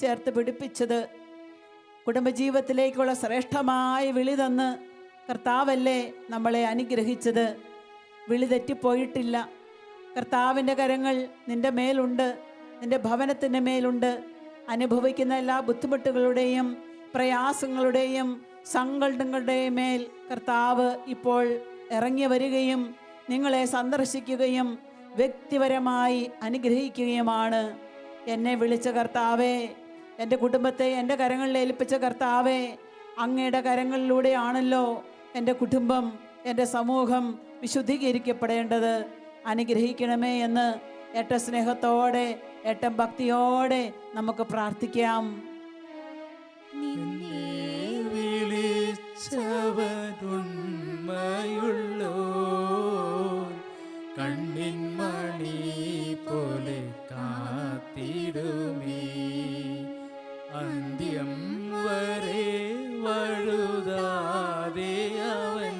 ചേർത്ത് പിടിപ്പിച്ചത്? കുടുംബജീവിതത്തിലേക്കുള്ള ശ്രേഷ്ഠമായ വിളി തന്ന് കർത്താവല്ലേ നമ്മളെ അനുഗ്രഹിച്ചത്. വിളി തെറ്റിപ്പോയിട്ടില്ല. കർത്താവിൻ്റെ കരങ്ങൾ നിൻ്റെ മേലുണ്ട്, നിൻ്റെ ഭവനത്തിൻ്റെ മേലുണ്ട്. അനുഭവിക്കുന്ന എല്ലാ ബുദ്ധിമുട്ടുകളുടെയും പ്രയാസങ്ങളുടെയും സങ്കടങ്ങളുടെയും മേൽ കർത്താവ് ഇപ്പോൾ ഇറങ്ങി വരികയും നിങ്ങളെ സന്ദർശിക്കുകയും വ്യക്തിപരമായി അനുഗ്രഹിക്കുകയുമാണ്. എന്നെ വിളിച്ച കർത്താവേ, എൻ്റെ കുടുംബത്തെ എൻ്റെ കരങ്ങളിൽ ഏൽപ്പിച്ച കർത്താവേ, അങ്ങയുടെ കരങ്ങളിലൂടെയാണല്ലോ എൻ്റെ കുടുംബം, എൻ്റെ സമൂഹം വിശുദ്ധീകരിക്കപ്പെടേണ്ടത്. അനുഗ്രഹിക്കണമേ എന്ന് ഏറ്റവും സ്നേഹത്തോടെ, ഏറ്റവും ഭക്തിയോടെ നമുക്ക് പ്രാർത്ഥിക്കാം. വിളിച്ചവനുണ്മയുള്ളോ, കണ്ണിൻ മണി പോലെ കാത്തിടുമേ, അന്ത്യം വരെ വഴുതാതെ അവൻ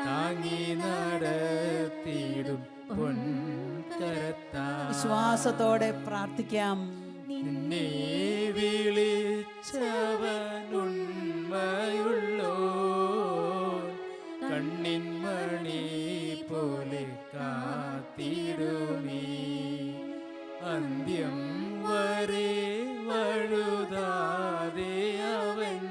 താങ്ങി നടത്തിയിടും പൊൻകരത്താൽ. വിശ്വാസത്തോടെ പ്രാർത്ഥിക്കാം. നിന്നെ വിളിച്ചവനുണ്മയുള്ളോ, കണ്ണിൻ മണി പോലെ കാത്തിടുമേ, അന്ത്യം വരെ വഴുതാതെ അവൻ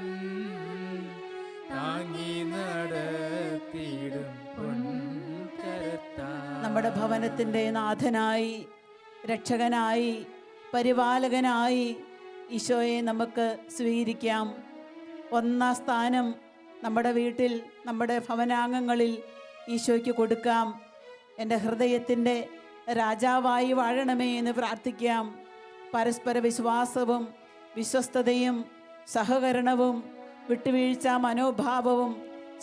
താങ്ങി നടത്തിയിടും പൊൻകരത്താൽ. നമ്മുടെ ഭവനത്തിൻ്റെ നാഥനായി, രക്ഷകനായി, പരിപാലകനായി ഈശോയെ നമുക്ക് സ്വീകരിക്കാം. ഒന്നാം സ്ഥാനം നമ്മുടെ വീട്ടിൽ, നമ്മുടെ ഭവനാംഗങ്ങളിൽ ഈശോയ്ക്ക് കൊടുക്കാം. എൻ്റെ ഹൃദയത്തിൻ്റെ രാജാവായി വാഴണമേ എന്ന് പ്രാർത്ഥിക്കാം. പരസ്പര വിശ്വാസവും വിശ്വസ്തതയും സഹകരണവും വിട്ടുവീഴ്ച മനോഭാവവും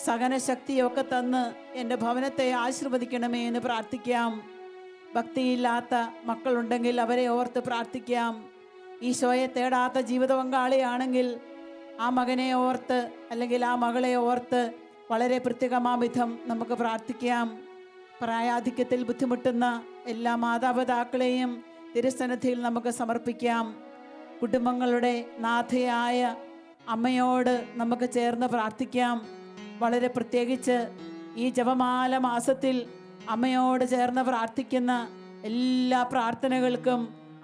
സഹനശക്തിയൊക്കെ തന്ന് എൻ്റെ ഭവനത്തെ ആശീർവദിക്കണമേ എന്ന് പ്രാർത്ഥിക്കാം. ഭക്തിയില്ലാത്ത മക്കളുണ്ടെങ്കിൽ അവരെ ഓർത്ത് പ്രാർത്ഥിക്കാം. ഈശോയെ തേടാത്ത ജീവിത പങ്കാളിയാണെങ്കിൽ ആ മകനെ ഓർത്ത് അല്ലെങ്കിൽ ആ മകളെ ഓർത്ത് വളരെ പ്രത്യേകമാവിധം നമുക്ക് പ്രാർത്ഥിക്കാം. പ്രായാധിക്യത്തിൽ ബുദ്ധിമുട്ടുന്ന എല്ലാ മാതാപിതാക്കളെയും തിരുസന്നിധിയിൽ നമുക്ക് സമർപ്പിക്കാം. കുടുംബങ്ങളുടെ നാഥയായ അമ്മയോട് നമുക്ക് ചേർന്ന് പ്രാർത്ഥിക്കാം. വളരെ പ്രത്യേകിച്ച് ഈ ജപമാല മാസത്തിൽ അമ്മയോട് ചേർന്ന് പ്രാർത്ഥിക്കുന്ന എല്ലാ പ്രാർത്ഥനകൾക്കും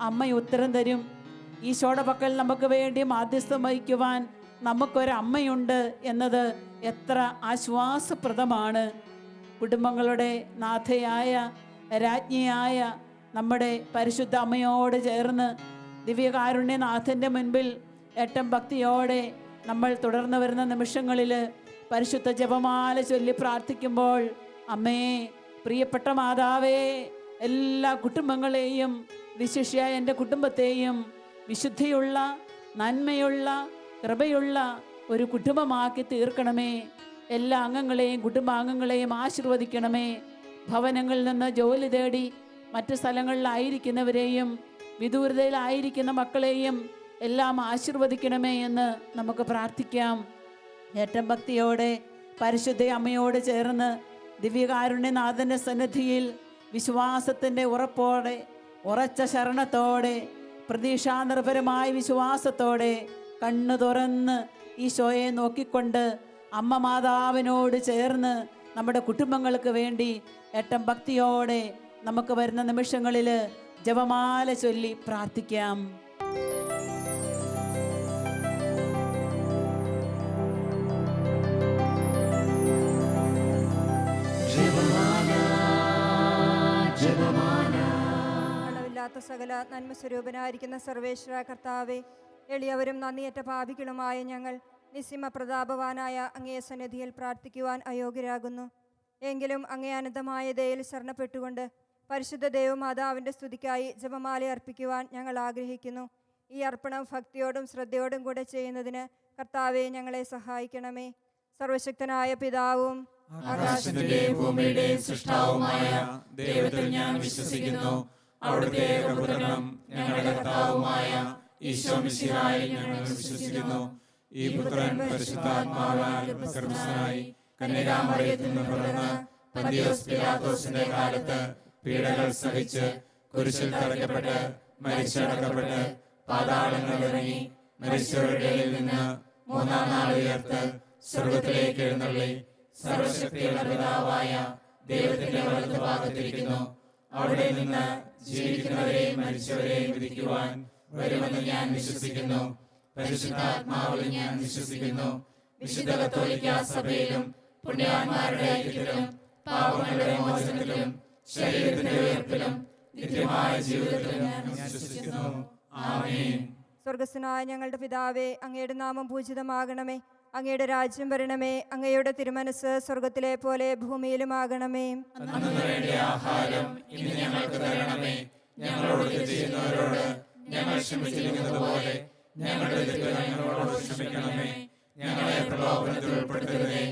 അമ്മ ഉത്തരം തരും. ഈശോയുടെ പക്കൽ നമുക്ക് വേണ്ടി മാധ്യസ്ഥം വഹിക്കുവാൻ നമുക്കൊരമ്മയുണ്ട് എന്നത് എത്ര ആശ്വാസപ്രദമാണ്. കുടുംബങ്ങളുടെ നാഥയായ രാജ്ഞിയായ നമ്മുടെ പരിശുദ്ധ അമ്മയോട് ചേർന്ന് ദിവ്യകാരുണ്യനാഥൻ്റെ മുൻപിൽ ഏറ്റവും ഭക്തിയോടെ നമ്മൾ തുടർന്ന് വരുന്ന നിമിഷങ്ങളിൽ പരിശുദ്ധ ജപമാല ചൊല്ലി പ്രാർത്ഥിക്കുമ്പോൾ, അമ്മേ, പ്രിയപ്പെട്ട മാതാവേ, എല്ലാ കുടുംബങ്ങളെയും വിശിഷ്യ എൻ്റെ കുടുംബത്തെയും വിശുദ്ധിയുള്ള നന്മയുള്ള കൃപയുള്ള ഒരു കുടുംബമാക്കി തീർക്കണമേ. എല്ലാ അംഗങ്ങളെയും കുടുംബാംഗങ്ങളെയും ആശീർവദിക്കണമേ. ഭവനങ്ങളിൽ നിന്ന് ജോലി തേടി മറ്റ് സ്ഥലങ്ങളിലായിരിക്കുന്നവരെയും വിദൂരതയിലായിരിക്കുന്ന മക്കളെയും എല്ലാം ആശീർവദിക്കണമേ എന്ന് നമുക്ക് പ്രാർത്ഥിക്കാം. ഏറ്റവും ഭക്തിയോടെ പരിശുദ്ധ അമ്മയോട് ചേർന്ന് ദിവ്യകാരുണ്യനാഥൻ്റെ സന്നിധിയിൽ വിശ്വാസത്തിൻ്റെ ഉറപ്പോടെ, ഉറച്ച ശരണത്തോടെ, പ്രതീക്ഷാനിർഭരമായ വിശ്വാസത്തോടെ കണ്ണു തുറന്ന് ഈശോയെ നോക്കിക്കൊണ്ട് അമ്മ മാതാവിനോട് ചേർന്ന് നമ്മുടെ കുടുംബങ്ങൾക്ക് വേണ്ടി ഏറ്റവും ഭക്തിയോടെ നമുക്ക് വരുന്ന നിമിഷങ്ങളിൽ ജപമാല ചൊല്ലി പ്രാർത്ഥിക്കാം. അളവില്ലാത്ത സകല നന്മ സ്വരൂപനായിരിക്കുന്ന സർവേശ്വര കർത്താവെ, എളിയവരും നന്ദിയറ്റ പാപികളുമായ ഞങ്ങൾ നിസ്സിമ പ്രതാപവാനായ അങ്ങേ സന്നിധിയിൽ പ്രാർത്ഥിക്കുവാൻ അയോഗ്യരാകുന്നു. എങ്കിലും അങ്ങേ അനന്തമായ ദയയിൽ ശരണപ്പെട്ടുകൊണ്ട് പരിശുദ്ധ ദേവമാതാവിൻ്റെ സ്തുതിക്കായി ജപമാല അർപ്പിക്കുവാൻ ഞങ്ങൾ ആഗ്രഹിക്കുന്നു. ഈ അർപ്പണം ഭക്തിയോടും ശ്രദ്ധയോടും കൂടെ ചെയ്യുന്നതിന് കർത്താവെ ഞങ്ങളെ സഹായിക്കണമേ. സർവശക്തനായ പിതാവും ആകാശത്തിന്റെയും ഭൂമിയുടെയും സൃഷ്ടാവുമായ ദൈവത്തിൽ ഞാൻ വിശ്വസിക്കുന്നു. അവിടുത്തെ ഏകപുത്രനും ഞങ്ങളുടെ കർത്താവുമായ ഈശോ മിശിഹായിൽ ഞങ്ങൾ വിശ്വസിക്കുന്നു. ഈ പുത്രൻ പരിശുദ്ധാത്മാവാൽ ഗർഭസ്ഥനായി കന്യകാമറിയത്തിൽ നിന്ന് പിറന്ന് പന്തിയോസ് പിലാത്തോസിന്റെ കാലത്ത് പീഡകൾ സഹിച്ച് കുരിശിൽ തറയ്ക്കപ്പെട്ട് മരിച്ചടക്കപ്പെട്ട് പാതാളങ്ങളിൽ ഇറങ്ങി മരിച്ചവരുടെ ഇടയിൽ നിന്ന് മൂന്നാം നാൾ ഉയർത്ത് സ്വർഗത്തിലേക്ക് എഴുന്നള്ളി സർവശക്തിയുള്ള പിതാവായ ദൈവത്തിന്റെ വലതുഭാഗത്തിരിക്കുന്നു. അവിടെ നിന്ന് ജീവിക്കുന്നവരെയും മരിച്ചവരെയും വിധിക്കുവാൻ വരുമെന്ന് ഞാൻ വിശ്വസിക്കുന്നു. പരിശുദ്ധാത്മാവിൽ ഞാൻ വിശ്വസിക്കുന്നു. വിശുദ്ധ കത്തോലിക്കാ സഭയിലും പുണ്യവാന്മാരുടെ ഐക്യത്തിലും പാപങ്ങളുടെ മോചനത്തിലും ശരീരത്തിന്റെ ഉയർപ്പിലും നിത്യമായ ജീവിതത്തിലും ഞാൻ വിശ്വസിക്കുന്നു. ആമേൻ. സ്വർഗസ്ഥനായ ഞങ്ങളുടെ പിതാവേ, അങ്ങയുടെ നാമം പൂജിതമാകണമേ. അങ്ങയുടെ രാജ്യം വരണമേ. അങ്ങയുടെ തിരുമനസ് സ്വർഗത്തിലെ പോലെ ഭൂമിയിലുമാകണമേ. അന്നു വേണ്ട ആഹാരം ഇന്ന് ഞങ്ങൾക്ക് തരണമേ. ഞങ്ങളോട് തെറ്റ് ചെയ്യുന്നവരോട് ഞങ്ങൾ ക്ഷമിച്ചിരിക്കുന്നത് പോലെ ഞങ്ങളുടെ തെറ്റുകൾ ഞങ്ങളോട് ക്ഷമിക്കണമേ. ഞങ്ങളെ പ്രലോഭനത്തിൽ ഉൾപ്പെടുത്തരുതേ,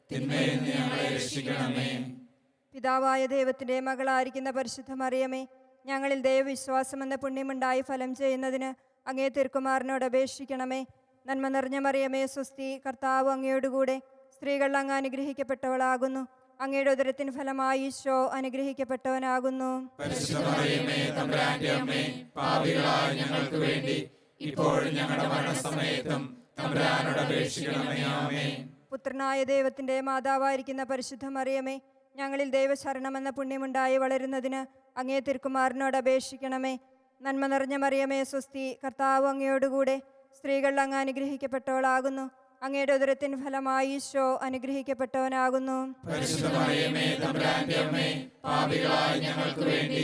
തിന്മയിൽ നിന്ന് ഞങ്ങളെ രക്ഷിക്കണമേ. പിതാവായ ദൈവത്തിന്റെ മകളായിരിക്കുന്ന പരിശുദ്ധ മറിയമേ, ഞങ്ങളിൽ ദൈവവിശ്വാസം എന്ന പുണ്യമുണ്ടായി ഫലം ചെയ്യുന്നതിന് അങ്ങേ തിരുക്കുമാരനോട് അപേക്ഷിക്കണമേ. നന്മ നിറഞ്ഞ മറിയമേ സ്വസ്തി, കർത്താവ് അങ്ങയോടുകൂടെ സ്ത്രീകൾ അങ്ങ് അനുഗ്രഹിക്കപ്പെട്ടവളാകുന്നു. അങ്ങയുടെ ഉദരത്തിന് ഫലമായി ഈശോ അനുഗ്രഹിക്കപ്പെട്ടവനാകുന്നു. പരിശുദ്ധ മറിയമേ, തമ്പുരാന്റെ അമ്മേ, പാപികളായ ഞങ്ങൾക്ക് വേണ്ടി ഇപ്പോഴും ഞങ്ങളുടെ മരണസമയത്തും തമ്പുരാനോട് അപേക്ഷിക്കണമേ. ആമേൻ. പുത്രനായ ദൈവത്തിന്റെ മാതാവായിരിക്കുന്ന പരിശുദ്ധ മറിയമേ, ഞങ്ങളിൽ ദൈവശരണമെന്ന പുണ്യമുണ്ടായി വളരുന്നതിന് അങ്ങേ തിരുക്കുമാരനോട് അപേക്ഷിക്കണമേ. നന്മ നിറഞ്ഞ മറിയമേ സ്വസ്തി, കർത്താവ് അങ്ങയോടുകൂടെ സ്ത്രീകൾ അങ്ങ് അനുഗ്രഹിക്കപ്പെട്ടവളാകുന്നു. അങ്ങയുടെ ഉദരത്തിന് ഫലമായി ഈശോ അനുഗ്രഹിക്കപ്പെട്ടവനാകുന്നു. പരിശുദ്ധ മറിയമേ, തമ്പുരാന്റെ അമ്മേ, പാപികളായ ഞങ്ങൾക്ക് വേണ്ടി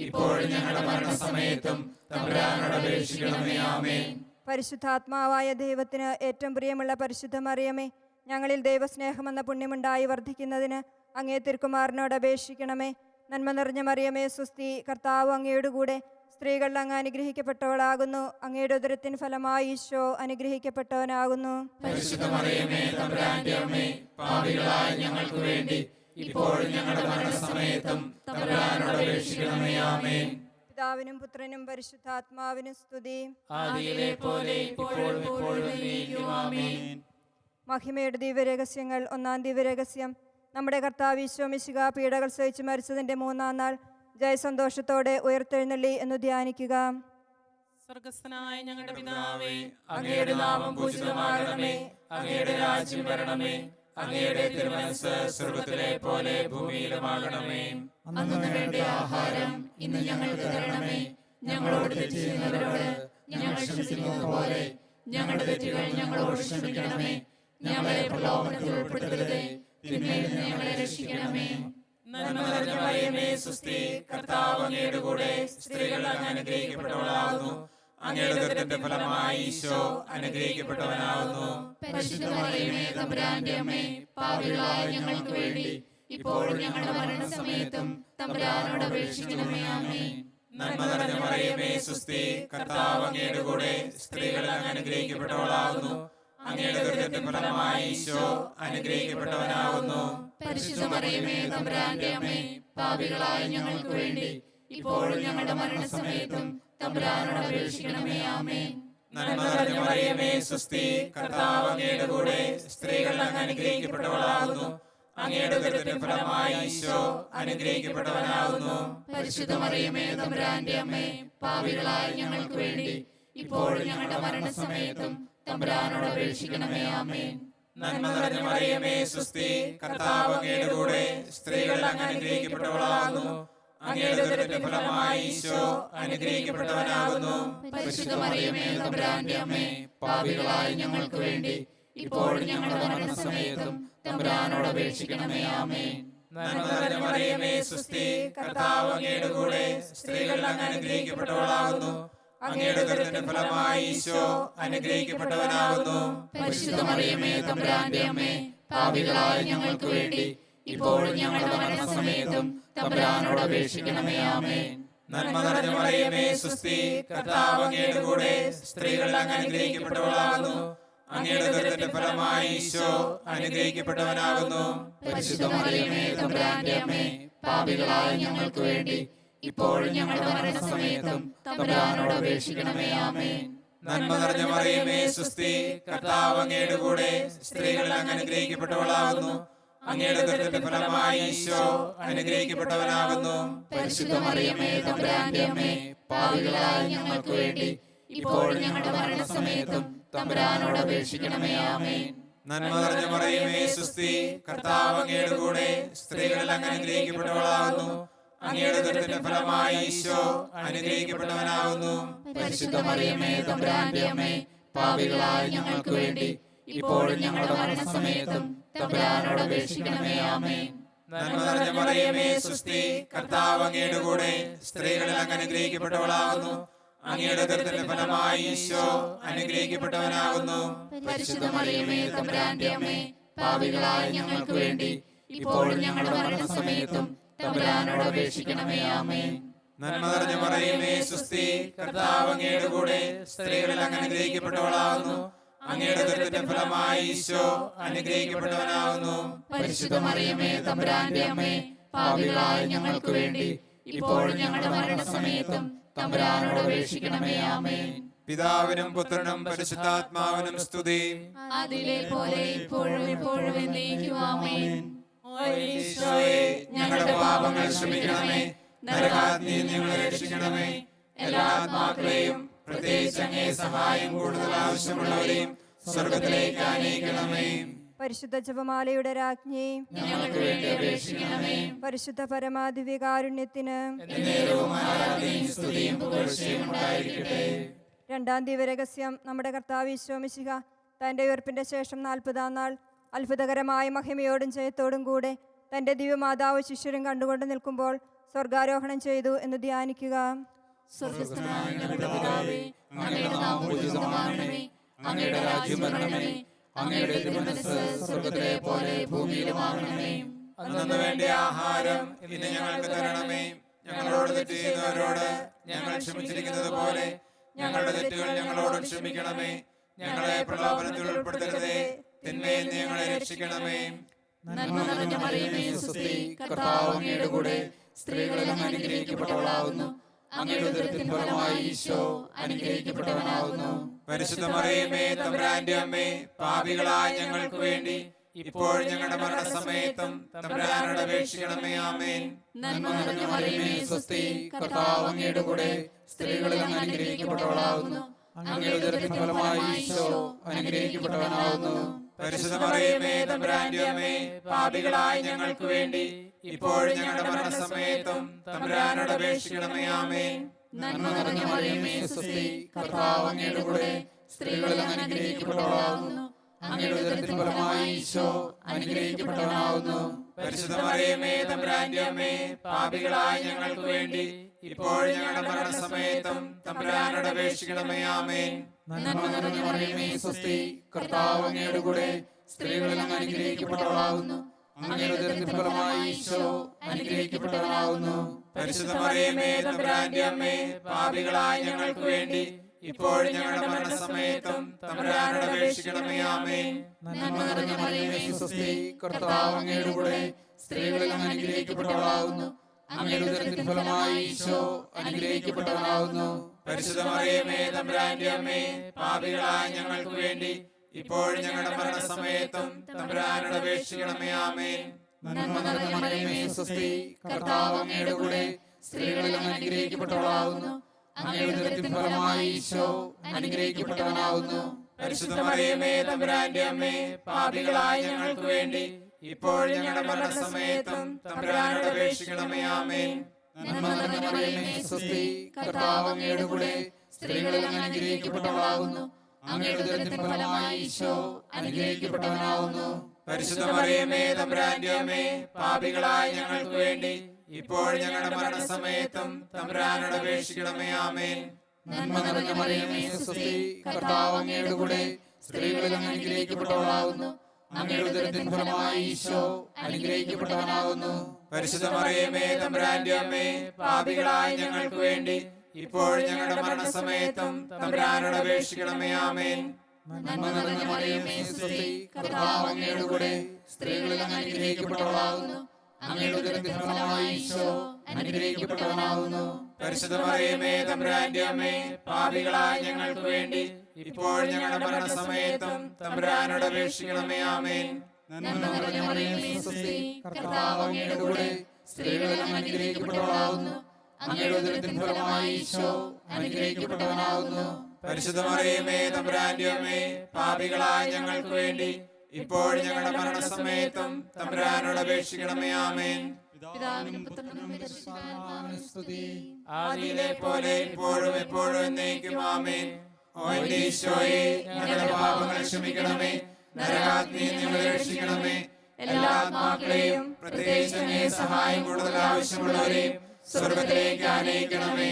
ഇപ്പോഴും ഞങ്ങളുടെ മരണസമയത്തും തമ്പുരാനോട് അപേക്ഷിക്കണമേ. ആമേൻ. പരിശുദ്ധാത്മാവായ ദൈവത്തിന് ഏറ്റവും പ്രിയമുള്ള പരിശുദ്ധ മറിയമേ, ഞങ്ങളിൽ ദൈവസ്നേഹമെന്ന പുണ്യമുണ്ടായി വർദ്ധിക്കുന്നതിന് അങ്ങേ തിരുക്കുമാരനോട് അപേക്ഷിക്കണമേ. നന്മ നിറഞ്ഞ മറിയമേ സ്വസ്തി, കർത്താവ് അങ്ങയോടുകൂടെ സ്ത്രീകൾ അങ്ങ് അനുഗ്രഹിക്കപ്പെട്ടവളാകുന്നു. അങ്ങയുടെ ഉദരത്തിൻ ഫലമായി ഈശോ അനുഗ്രഹിക്കപ്പെട്ടവനാകുന്നു. പരിശുദ്ധ മറിയമേ തമ്പുരാന്റെ അമ്മേ, പാപികളായ ഞങ്ങൾക്ക് വേണ്ടി ഇപ്പോഴും ഞങ്ങളുടെ മരണസമയത്തും തമ്പുരാനോട് അപേക്ഷിക്കണമേ. ആമേൻ. പിതാവിനും പുത്രനും പരിശുദ്ധാത്മാവിനും സ്തുതി. ആദിയിലെ പോലെ ഇപ്പോഴും എപ്പോഴും എന്നേക്കും. ആമേൻ. മഹിമയുടെ ദിവ്യരഹസ്യങ്ങൾ. ഒന്നാം ദിവ്യരഹസ്യം, നമ്മുടെ കർത്താവ് ഈശോ മിശിഹാ പീഡകൾ സഹിച്ച് മരിച്ചതിന്റെ 3-ാം നാൾ ജയസന്തോഷത്തോടെ ഉയർത്തെഴുന്നള്ളി എന്ന് ധ്യാനിക്കുക. സ്വർഗസ്ഥനായ ഞങ്ങളുടെ പിതാവേ, അങ്ങയുടെ നാമം പൂജിതമാകണമേ. അങ്ങയുടെ രാജ്യം വരണമേ. അങ്ങയുടെ തിരുമനസ്സ് സ്വർഗ്ഗത്തിലെ പോലെ ഭൂമിയിലുമാകണമേ. അന്നു വേണ്ട ആഹാരം ഇന്ന് ഞങ്ങൾക്ക് തരണമേ. ഞങ്ങളോട് തെറ്റ് ചെയ്യുന്നവരോട് ഞങ്ങൾ ക്ഷമിക്കുന്നത് പോലെ ഞങ്ങളുടെ തെറ്റുകൾ ഞങ്ങളോട് ക്ഷമിക്കണമേ. ഞങ്ങളെ പ്രലോഭനത്തിൽ ഉൾപ്പെടുത്തരുതേ, തിന്മയിൽ നിന്ന് ഞങ്ങളെ രക്ഷിക്കണമേ. നന്മ നിറഞ്ഞ മറിയമേ, സ്വസ്തി, കർത്താവ് അങ്ങയുടെ കൂടെ സ്ത്രീകൾ അങ്ങ് അനുഗ്രഹിക്കപ്പെട്ടവളാകുന്നു. അങ്ങയുടെ ഉദരത്തിന്റെ ഫലമായി ഈശോ അനുഗ്രഹിക്കപ്പെട്ടവനാകുന്നു. പരിശുദ്ധ മറിയമേ തമ്പുരാന്റെ അമ്മേ, പാപികളായ ഞങ്ങൾക്ക് വേണ്ടി ഇപ്പോഴും ഞങ്ങളുടെ മരണസമയത്തും തമ്പുരാനോട് അപേക്ഷിക്കണമേ. ആമേൻ. നന്മ നിറഞ്ഞ മറിയമേ, സ്വസ്തി, കർത്താവ് അങ്ങയുടെ കൂടെ സ്ത്രീകൾ അങ്ങ് അനുഗ്രഹിക്കപ്പെട്ടവളാകുന്നു. അങ്ങയുടെ ഉദരത്തിന്റെ ഫലമായി ഈശോ അനുഗ്രഹിക്കപ്പെട്ടവനാകുന്നു. പരിശുദ്ധ മറിയമേ തമ്പുരാന്റെ അമ്മേ, പാപികളായ ഞങ്ങൾക്ക് വേണ്ടി ഇപ്പോഴും ഞങ്ങളുടെ മരണസമയത്തും തമ്പുരാനോട് അപേക്ഷിക്കണമേ. ആമേൻ. നന്മ നിറഞ്ഞ മറിയമേ, സ്വസ്തി, കർത്താവ് അങ്ങയുടെ കൂടെ സ്ത്രീകൾ അങ്ങ് അനുഗ്രഹിക്കപ്പെട്ടവളാകുന്നു. അങ്ങയുടെ ഉദരത്തിന്റെ ഫലമായി ഈശോ അനുഗ്രഹിക്കപ്പെട്ടവനാകുന്നു. പരിശുദ്ധ മറിയമേ തമ്പുരാന്റെ അമ്മേ, പാപികളായ ഞങ്ങൾക്ക് വേണ്ടി ഇപ്പോഴും ഞങ്ങളുടെ മരണസമയത്തും തമ്പുരാനോട് അപേക്ഷിക്കണമേ. ആമേൻ. നന്മ നിറഞ്ഞ മറിയമേ, സ്വസ്തി, കർത്താവ് അങ്ങയുടെ കൂടെ സ്ത്രീകൾ അങ്ങ് അനുഗ്രഹിക്കപ്പെട്ടവളാകുന്നു. അങ്ങയുടെ ഉദരത്തിന്റെ ഫലമായി ഈശോ അനുഗ്രഹിക്കപ്പെട്ടവനാകുന്നു. പരിശുദ്ധ മറിയമേ തമ്പുരാന്റെ അമ്മേ, പാപികളായ ഞങ്ങൾക്ക് വേണ്ടി ഇപ്പോഴും ഞങ്ങളുടെ മരണസമയത്തും തമ്പുരാനോട് അപേക്ഷിക്കണമേ. ആമേൻ. നന്മ നിറഞ്ഞ മറിയമേ, സ്വസ്തി, കർത്താവ് അങ്ങയുടെ കൂടെ സ്ത്രീകൾ അങ്ങ് അനുഗ്രഹിക്കപ്പെട്ടവളാകുന്നു. അങ്ങയുടെ ഉദരത്തിന്റെ ഫലമായി ഈശോ അനുഗ്രഹിക്കപ്പെട്ടവനാകുന്നു. പരിശുദ്ധ മറിയമേ തമ്പുരാന്റെ അമ്മേ, പാപികളായ ഞങ്ങൾക്ക് വേണ്ടി ഇപ്പോഴും ഞങ്ങളുടെ മരണസമയത്തും തമ്പുരാനോട് അപേക്ഷിക്കണമേ. ആമേൻ. നന്മ നിറഞ്ഞ മറിയമേ, സ്വസ്തി, കർത്താവ് അങ്ങയുടെ കൂടെ സ്ത്രീകൾ അങ്ങ് അനുഗ്രഹിക്കപ്പെട്ടവളാകുന്നു. അങ്ങയുടെ ഉദരത്തിന്റെ ഫലമായി ഈശോ അനുഗ്രഹിക്കപ്പെട്ടവനാകുന്നു. പരിശുദ്ധ മറിയമേ തമ്പുരാന്റെ അമ്മേ, പാപികളായ ഞങ്ങൾക്ക് വേണ്ടി ഇപ്പോഴും ഞങ്ങളുടെ മരണസമയത്തും തമ്പുരാനോട് അപേക്ഷിക്കണമേ. ആമേൻ. നന്മ നിറഞ്ഞ മറിയമേ, സ്വസ്തി, കർത്താവ് അങ്ങയുടെ കൂടെ സ്ത്രീകൾ അങ്ങ് അനുഗ്രഹിക്കപ്പെട്ടവളാകുന്നു. അങ്ങയുടെ ഉദരത്തിന്റെ ഫലമായി ഈശോ അനുഗ്രഹിക്കപ്പെട്ടവനാകുന്നു. പരിശുദ്ധ മറിയമേ തമ്പുരാന്റെ അമ്മേ, പാപികളായ ഞങ്ങൾക്ക് വേണ്ടി ഇപ്പോഴും ഞങ്ങളുടെ മരണസമയത്തും തമ്പുരാനോട് അപേക്ഷിക്കണമേ. ആമേൻ. നന്മ നിറഞ്ഞ മറിയമേ, സ്വസ്തി, കർത്താവ് അങ്ങയുടെ കൂടെ സ്ത്രീകൾ അങ്ങ് അനുഗ്രഹിക്കപ്പെട്ടവളാകുന്നു. അങ്ങയുടെ ഉദരത്തിന്റെ ഫലമായി ഈശോ അനുഗ്രഹിക്കപ്പെട്ടവനാകുന്നു. പരിശുദ്ധ മറിയമേ തമ്പുരാന്റെ അമ്മേ, പാപികളായ ഞങ്ങൾക്ക് വേണ്ടി ഇപ്പോഴും ഞങ്ങളുടെ മരണസമയത്തും തമ്പുരാനോട് അപേക്ഷിക്കണമേ. ആമേൻ. നന്മ നിറഞ്ഞ മറിയമേ, സ്വസ്തി, കർത്താവ് അങ്ങയുടെ കൂടെ സ്ത്രീകൾ അങ്ങ് അനുഗ്രഹിക്കപ്പെട്ടവളാകുന്നു. അങ്ങയുടെ ഉദരത്തിന്റെ ഫലമായി ഈശോ അനുഗ്രഹിക്കപ്പെട്ടവനാകുന്നു. പരിശുദ്ധ മറിയമേ തമ്പുരാന്റെ അമ്മേ, പാപികളായ ഞങ്ങൾക്ക് വേണ്ടി ഇപ്പോഴും ഞങ്ങളുടെ മരണസമയത്തും തമ്പുരാനോട് അപേക്ഷിക്കണമേ. ആമേൻ. നന്മ നിറഞ്ഞ മറിയമേ, സ്വസ്തി, കർത്താവ് അങ്ങയുടെ കൂടെ സ്ത്രീകൾ അങ്ങ് അനുഗ്രഹിക്കപ്പെട്ടവളാകുന്നു. അങ്ങയുടെ ഉദരത്തിന്റെ ഫലമായി ഈശോ അനുഗ്രഹിക്കപ്പെട്ടവനാകുന്നു. പരിശുദ്ധ മറിയമേ തമ്പുരാന്റെ അമ്മേ, പാപികളായ ഞങ്ങൾക്ക് വേണ്ടി ഇപ്പോഴും ഞങ്ങളുടെ മരണസമയത്തും തമ്പുരാനോട് അപേക്ഷിക്കണമേ. ആമേൻ. പിതാവിനും പുത്രനും പരിശുദ്ധാത്മാവിനും സ്തുതി. അതിലെ പോലെ ഇപ്പോഴും എപ്പോഴും എന്നേക്കും. ആമേൻ. ഓ ഈശോയെ, ഞങ്ങളുടെ പാപങ്ങൾ ക്ഷമിക്കണമേ. നരകാഗ്നിയിൽ ഞങ്ങളെ രക്ഷിക്കണമേ. എല്ലാ ആത്മാക്കളെയും പ്രത്യേകിച്ച് അങ്ങേ സഹായം കൂടുതൽ ആവശ്യമുള്ളവരെയും സ്വർഗത്തിലേക്ക് ആനയിക്കണമേ. പരിശുദ്ധ ജപമാലയുടെ രാജ്ഞി, ഞങ്ങൾക്ക് വേണ്ടി അപേക്ഷിക്കണമേ. പരിശുദ്ധ പരമാദിവ്യകാരുണ്യത്തിന് എന്നേരവും ആരാധനയും സ്തുതിയും പുകഴ്ചയും ഉണ്ടായിരിക്കട്ടെ. രണ്ടാം ദിവ്യരഹസ്യം, നമ്മുടെ കർത്താവ് ഈശോ മിശിഹ തന്റെ ഉയർപ്പിന്റെ ശേഷം 40-ാം നാൾ അത്ഭുതകരമായ മഹിമയോടും ജയത്തോടും കൂടെ തന്റെ ദിവ്യമാതാവ് ശിഷ്യരും കണ്ടുകൊണ്ട് നിൽക്കുമ്പോൾ സ്വർഗാരോഹണം ചെയ്തു എന്ന് ധ്യാനിക്കുക. സ്വർഗ്ഗസ്ഥനായ ഞങ്ങളുടെ പിതാവേ, അങ്ങയുടെ നാമം പൂജിതമാകണമേ. അങ്ങയുടെ രാജ്യം വരണമേ. അങ്ങയുടെ തിരുമനസ്സ് സ്വർഗ്ഗത്തിലെ പോലെ ഭൂമിയിലുമാകണമേ. അന്നു വേണ്ട ആഹാരം ഇന്ന് ഞങ്ങൾക്ക് തരണമേ. ഞങ്ങളോട് തെറ്റ് ചെയ്യുന്നവരോട് ഞങ്ങൾ ക്ഷമിച്ചിരിക്കുന്നത് പോലെ ഞങ്ങളുടെ തെറ്റുകൾ ഞങ്ങളോട് ക്ഷമിക്കണമേ. ഞങ്ങളെ പ്രലോഭനത്തിൽ ഉൾപ്പെടുത്തരുതേ, തിന്മയിൽ നിന്ന് ഞങ്ങളെ രക്ഷിക്കണമേ. നന്മ നിറഞ്ഞ മറിയമേ സ്വസ്തി, കർത്താവ് അങ്ങയുടെ കൂടെ സ്ത്രീകളിൽ അങ്ങ് അനുഗ്രഹിക്കപ്പെട്ടവളാകുന്നു. അങ്ങയുടെ ഉദരത്തിൻ ഫലമായി ഈശോ അനുഗ്രഹിക്കപ്പെട്ടവനാകുന്നു. പരിശുദ്ധ മറിയമേ തമ്പുരാന്റെ അമ്മേ, പാപികളായ ഞങ്ങൾക്ക് വേണ്ടി ഇപ്പോഴും ഞങ്ങളുടെ മരണസമയത്തും തമ്പുരാനോട് അപേക്ഷിക്കണമേ. ആമേൻ. നന്മ നിറഞ്ഞ മറിയമേ സ്വസ്തി, കർത്താവ് അങ്ങയുടെ കൂടെ സ്ത്രീകളിൽ അങ്ങ് അനുഗ്രഹിക്കപ്പെട്ടവളാകുന്നു. അങ്ങയുടെ ഉദരത്തിൻ ഫലമായി ഈശോ അനുഗ്രഹിക്കപ്പെട്ടവനാകുന്നു. പരിശുദ്ധ മറിയമേ തമ്പുരാന്റെ അമ്മേ, പാപികളായ ഞങ്ങൾക്ക് വേണ്ടി ഇപ്പോഴും ഞങ്ങളുടെ മരണസമയത്തും തമ്പുരാനോട് അപേക്ഷിക്കണമേ. ആമേൻ. നന്മ നിറഞ്ഞ മറിയമേ സ്വസ്തി, കർത്താവ് അങ്ങയുടെ കൂടെ സ്ത്രീകളിൽ അങ്ങ് അനുഗ്രഹിക്കപ്പെട്ടവളാകുന്നു. അങ്ങയുടെ ഉദരത്തിൻ ഫലമായി ഈശോ അനുഗ്രഹിക്കപ്പെട്ടവനാകുന്നു. പരിശുദ്ധ മറിയമേ തമ്പുരാന്റെ അമ്മേ, പാപികളായ ഞങ്ങൾക്ക് വേണ്ടി ഇപ്പോഴും ഞങ്ങളുടെ മരണസമയത്തും തമ്പുരാനോട് അപേക്ഷിക്കണമേ. ആമേൻ. നന്മ നിറഞ്ഞ മറിയമേ സ്വസ്തി, കർത്താവ് അങ്ങയുടെ കൂടെ സ്ത്രീകളിൽ അങ്ങ് അനുഗ്രഹിക്കപ്പെട്ടവളാകുന്നു. അങ്ങയുടെ ഉദരത്തിൻ ഫലമായി ഈശോ അനുഗ്രഹിക്കപ്പെട്ടവനാകുന്നു. പരിശുദ്ധ മറിയമേ തമ്പുരാന്റെ അമ്മേ, പാപികളായ ഞങ്ങൾക്ക് വേണ്ടി ഇപ്പോഴും ഞങ്ങളുടെ മരണസമയത്തും തമ്പുരാനോട് അപേക്ഷിക്കണമേ. ആമേൻ. നന്മ നിറഞ്ഞ മറിയമേ സ്വസ്തി, കർത്താവ് അങ്ങയുടെ കൂടെ സ്ത്രീകളിൽ അങ്ങ് അനുഗ്രഹിക്കപ്പെട്ടവളാകുന്നു. അങ്ങയുടെ ഉദരത്തിൻ ഫലമായി ഈശോ അനുഗ്രഹിക്കപ്പെട്ടവനാകുന്നു. പരിശുദ്ധ മറിയമേ തമ്പുരാന്റെ അമ്മേ, പാപികളായ ഞങ്ങൾക്ക് വേണ്ടി ഇപ്പോഴും ഞങ്ങളുടെ മരണസമയത്തും തമ്പുരാനോട് അപേക്ഷിക്കണമേ. ആമേൻ. നന്മ നിറഞ്ഞ മറിയമേ സ്വസ്തി, കർത്താവ് അങ്ങയുടെ കൂടെ സ്ത്രീകളിൽ അങ്ങ് അനുഗ്രഹിക്കപ്പെട്ടവളാകുന്നു. അങ്ങയുടെ ഉദരത്തിൻ ഫലമായി ഈശോ അനുഗ്രഹിക്കപ്പെട്ടവനാകുന്നു. പരിശുദ്ധ മറിയമേ തമ്പുരാന്റെ അമ്മേ, പാപികളായ ഞങ്ങൾക്ക് വേണ്ടി ഇപ്പോഴും ഞങ്ങളുടെ മരണസമയത്തും തമ്പുരാനോട് അപേക്ഷിക്കണമേ. ആമേൻ. നന്മ നിറഞ്ഞ മറിയമേ സ്വസ്തി, കർത്താവ് അങ്ങയുടെ കൂടെ സ്ത്രീകളിൽ അങ്ങ് അനുഗ്രഹിക്കപ്പെട്ടവളാകുന്നു. അങ്ങയുടെ ഉദരത്തിൻ ഫലമായി ഈശോ അനുഗ്രഹിക്കപ്പെട്ടവനാകുന്നു. പരിശുദ്ധ മറിയമേ തമ്പുരാന്റെ അമ്മേ, പാപികളായ ഞങ്ങൾക്ക് വേണ്ടി ഇപ്പോഴും ഞങ്ങളുടെ മരണസമയത്തും തമ്പുരാനോട് അപേക്ഷിക്കണമേ. ആമേൻ. നന്മ നിറഞ്ഞ മറിയമേ സ്വസ്തി, കർത്താവ് അങ്ങയുടെ കൂടെ സ്ത്രീകളിൽ അങ്ങ് അനുഗ്രഹിക്കപ്പെട്ടവളാകുന്നു. അങ്ങയുടെ ഉദരത്തിൻ ഫലമായി ഈശോ അനുഗ്രഹിക്കപ്പെട്ടവനാകുന്നു. പരിശുദ്ധ മറിയമേ തമ്പുരാന്റെ അമ്മേ, പാപികളായ ഞങ്ങൾക്ക് വേണ്ടി ഇപ്പോഴും ഞങ്ങളുടെ മരണസമയത്തും തമ്പുരാനോട് അപേക്ഷിക്കണമേ. ആമേൻ. നന്മ നിറഞ്ഞ മറിയമേ സ്വസ്തി, കർത്താവ് അങ്ങയുടെ കൂടെ സ്ത്രീകളിൽ അങ്ങ് അനുഗ്രഹിക്കപ്പെട്ടവളാകുന്നു. അങ്ങയുടെ ഉദരത്തിൻ ഫലമായി ഈശോ അനുഗ്രഹിക്കപ്പെട്ടവനാകുന്നു. പരിശുദ്ധ മറിയമേ തമ്പുരാന്റെ അമ്മേ, പാപികളായ ഞങ്ങൾക്ക് വേണ്ടി ഇപ്പോഴും ഞങ്ങളുടെ മരണസമയത്തും തമ്പുരാനോട് അപേക്ഷിക്കണമേ. ആമേൻ. നന്മ നിറഞ്ഞ മറിയമേ സ്വസ്തി, കർത്താവ് അങ്ങയുടെ കൂടെ സ്ത്രീകളിൽ അങ്ങ് അനുഗ്രഹിക്കപ്പെട്ടവളാകുന്നു. അങ്ങയുടെ ഉദരത്തിൻ ഫലമായി ഈശോ അനുഗ്രഹിക്കപ്പെട്ടവനാകുന്നു. പരിശുദ്ധ മറിയമേ തമ്പുരാന്റെ അമ്മേ, പാപികളായ ഞങ്ങൾക്ക് വേണ്ടി ഇപ്പോഴും ഞങ്ങളുടെ മരണസമയത്തും തമ്പുരാനോട് അപേക്ഷിക്കണമേ. ആമേൻ. പിതാവിനും പുത്രനും പരിശുദ്ധാത്മാവിനും സ്തുതി. ആദിയിലെ പോലെ ഇപ്പോഴും എപ്പോഴും എന്നേക്കും. ആമേൻ. ഓ എന്റെ ഈശോയെ, ഞങ്ങളുടെ പാപങ്ങൾ ക്ഷമിക്കണമേ, നരകാഗ്നിയിൽ നിന്ന് ഞങ്ങളെ രക്ഷിക്കണമേ. എല്ലാ ആത്മാക്കളെയും പ്രത്യേകിച്ച് അങ്ങേ സഹായം കൂടുതൽ ആവശ്യമുള്ളവരെയും സ്വർഗ്ഗത്തിലേക്ക് ആനയിക്കണമേ.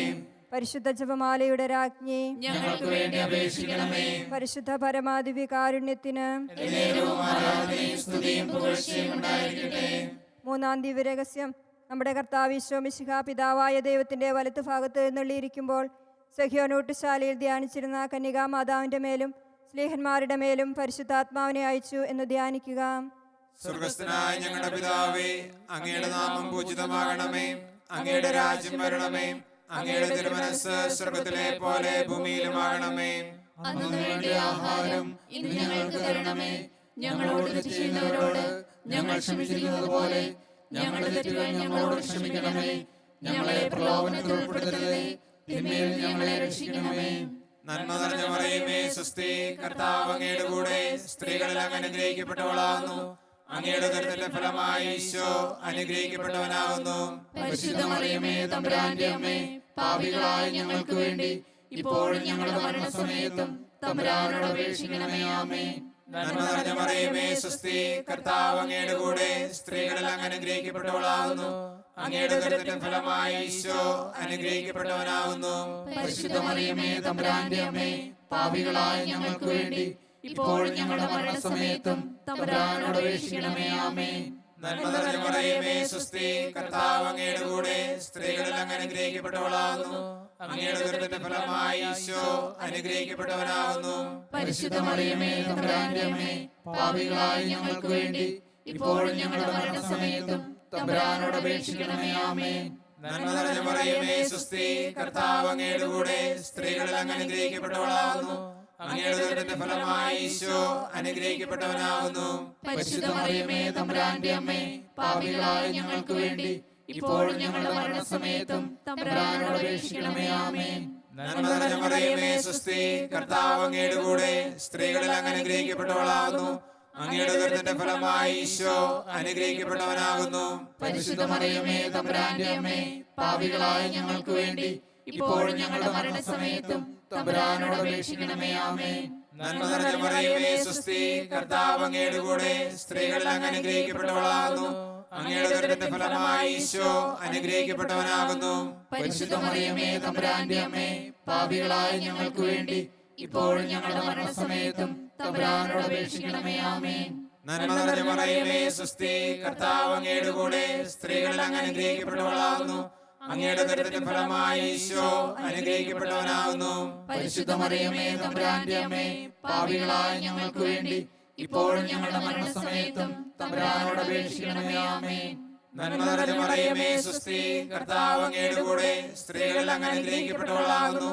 പരിശുദ്ധ ജപമാലയുടെ രാജ്ഞി, ഞങ്ങൾക്ക് വേണ്ടി അപേക്ഷിക്കണമേ. പരിശുദ്ധ പരമാദിവ്യ കാരുണ്യത്തിന് എന്നേരവും ആരാധനയും സ്തുതിയും പുകഴ്ചയും ഉണ്ടായിരിക്കട്ടെ. മൂന്നാം ദിവ്യരഹസ്യം. നമ്മുടെ കർത്താവ് ഈശോ മിശിഹാ പിതാവായ ദൈവത്തിന്റെ വലത്ത് ഭാഗത്ത് എഴുന്നള്ളിയിരിക്കുമ്പോൾ സഹ്യോനൂട്ടുശാലയിൽ ധ്യാനിച്ചിരുന്ന കന്യകാ മാതാവിന്റെ മേലും സ്ലീഹന്മാരുടെ മേലും പരിശുദ്ധാത്മാവിനെ അയച്ചു എന്ന് ധ്യാനിക്കുക. സ്വർഗസ്ഥനായ ഞങ്ങളുടെ പിതാവേ, അങ്ങയുടെ നാമം പൂജിതമാകണമേ. അങ്ങയുടെ രാജ്യം വരണമേ. അങ്ങയുടെ തിരുമനസ്സ് സ്വർഗത്തിലെ പോലെ ഭൂമിയിലുമാകണമേ. അന്നു വേണ്ട ആഹാരം ഇന്ന് ഞങ്ങൾക്ക് തരണമേ. ഞങ്ങളോട് തെറ്റ് ചെയ്യുന്നവരോട് ഞങ്ങൾ ക്ഷമിച്ചിരിക്കുന്നത് പോലെ ഞങ്ങളുടെ തെറ്റുകൾ ഞങ്ങളോട് ക്ഷമിക്കണമേ. ഞങ്ങളെ പ്രലോഭനത്തിൽ ഉൾപ്പെടുത്തരുതേ, തിന്മയിൽ ഞങ്ങളെ രക്ഷിക്കണമേ. നന്മ നിറഞ്ഞ മറിയമേ സ്വസ്തി, കർത്താവ് അങ്ങയുടെ കൂടെ സ്ത്രീകളിൽ അങ്ങ് അനുഗ്രഹിക്കപ്പെട്ടവളാകുന്നു. അങ്ങയുടെ ഉദരത്തിന്റെ ഫലമായി ഈശോ അനുഗ്രഹിക്കപ്പെട്ടവനാകുന്നു. പരിശുദ്ധ മറിയമേ തമ്പുരാന്റെ അമ്മേ, പാപികളായ ഞങ്ങൾക്ക് വേണ്ടി ഇപ്പോഴും ഞങ്ങളുടെ മരണസമയത്തും തമ്പുരാനോട് അപേക്ഷിക്കണമേ. ആമേൻ. നന്മ നിറഞ്ഞ മറിയമേ സ്വസ്തി, കർത്താവ് അങ്ങയുടെ കൂടെ സ്ത്രീകളിൽ അങ്ങ് അനുഗ്രഹിക്കപ്പെട്ടവളാകുന്നു. അങ്ങയുടെ ഉദരത്തിന്റെ ഫലമായി ഈശോ അനുഗ്രഹിക്കപ്പെട്ടവനാകുന്നു. പരിശുദ്ധ മറിയമേ തമ്പുരാന്റെ അമ്മേ, പാപികളായ ഞങ്ങൾക്ക് വേണ്ടി ഇപ്പോഴും ഞങ്ങളുടെ മരണസമയത്തും തമ്പുരാനോട് അപേക്ഷിക്കണമേ. ആമേൻ. നന്മ നിറഞ്ഞ മറിയമേ സ്വസ്തി, കർത്താവ് അങ്ങയുടെ കൂടെ സ്ത്രീകളിൽ അങ്ങ് അനുഗ്രഹിക്കപ്പെട്ടവളാകുന്നു. അങ്ങയുടെ ഉദരത്തിന്റെ ഫലമായി ഈശോ അനുഗ്രഹിക്കപ്പെട്ടവനാകുന്നു. പരിശുദ്ധ മറിയമേ തമ്പുരാന്റെ അമ്മേ, പാപികളായ ഞങ്ങൾക്ക് വേണ്ടി ഇപ്പോഴും ഞങ്ങളുടെ മരണസമയത്തും തമ്പുരാനോട് അപേക്ഷിക്കണമേ. ആമേൻ. നന്മ നിറഞ്ഞ മറിയമേ സ്വസ്തി, കർത്താവ് അങ്ങയുടെ കൂടെ സ്ത്രീകളിൽ അങ്ങ് അനുഗ്രഹിക്കപ്പെട്ടവളാകുന്നു. അങ്ങയുടെ ഉദരത്തിന്റെ ഫലമായി ഈശോ അനുഗ്രഹിക്കപ്പെട്ടവനാകുന്നു. പരിശുദ്ധ മറിയമേ തമ്പുരാന്റെ അമ്മേ, പാപികളായ ഞങ്ങൾക്ക് വേണ്ടി ഇപ്പോഴും ഞങ്ങളുടെ മരണസമയത്തും തമ്പുരാനോട് അപേക്ഷിക്കണമേ. ആമേൻ. നന്മ നിറഞ്ഞ മറിയമേ സ്വസ്തി, കർത്താവ് അങ്ങയുടെ കൂടെ സ്ത്രീകളിൽ അങ്ങ് അനുഗ്രഹിക്കപ്പെട്ടവളാകുന്നു. അങ്ങയുടെ ഉദരത്തിന്റെ ഫലമായി ഈശോ അനുഗ്രഹിക്കപ്പെട്ടവനാകുന്നു. പരിശുദ്ധ മറിയമേ തമ്പുരാന്റെ അമ്മേ, പാപികളായ ഞങ്ങൾക്ക് വേണ്ടി ഇപ്പോഴും ഞങ്ങളുടെ മരണസമയത്തും തമ്പുരാനോട് അപേക്ഷിക്കണമേ. ആമേൻ. നന്മ നിറഞ്ഞ മറിയമേ സ്വസ്തി, കർത്താവ് അങ്ങയുടെ കൂടെ സ്ത്രീകളിൽ അങ്ങ് അനുഗ്രഹിക്കപ്പെട്ടവളാകുന്നു. അങ്ങയുടെ ഉദരത്തിന്റെ ഫലമായി ഈശോ അനുഗ്രഹിക്കപ്പെട്ടവനാകുന്നു. പരിശുദ്ധ മറിയമേ തമ്പുരാന്റെ അമ്മേ, പാപികളായ ഞങ്ങൾക്ക് വേണ്ടി ഇപ്പോഴും ഞങ്ങളുടെ മരണസമയത്തും തമ്പുരാനോട് അപേക്ഷിക്കണമേ. ആമേൻ. നന്മ നിറഞ്ഞ മറിയമേ സ്വസ്തി, കർത്താവ് അങ്ങയുടെ കൂടെ സ്ത്രീകളിൽ അങ്ങ് അനുഗ്രഹിക്കപ്പെട്ടവളാകുന്നു. അങ്ങയുടെ ഉദരത്തിന്റെ ഫലമായി ഈശോ അനുഗ്രഹിക്കപ്പെട്ടവനാകുന്നു. പരിശുദ്ധ മറിയമേ തമ്പുരാന്റെ അമ്മേ, പാപികളായ ഞങ്ങൾക്ക് വേണ്ടി ഇപ്പോഴും ഞങ്ങളുടെ മരണസമയത്തും തമ്പുരാനോട് അപേക്ഷിക്കണമേ. ആമേൻ. നന്മ നിറഞ്ഞ മറിയമേ സ്വസ്തി, കർത്താവ് അങ്ങയുടെ കൂടെ സ്ത്രീകളിൽ അങ്ങ് അനുഗ്രഹിക്കപ്പെട്ടവളാകുന്നു.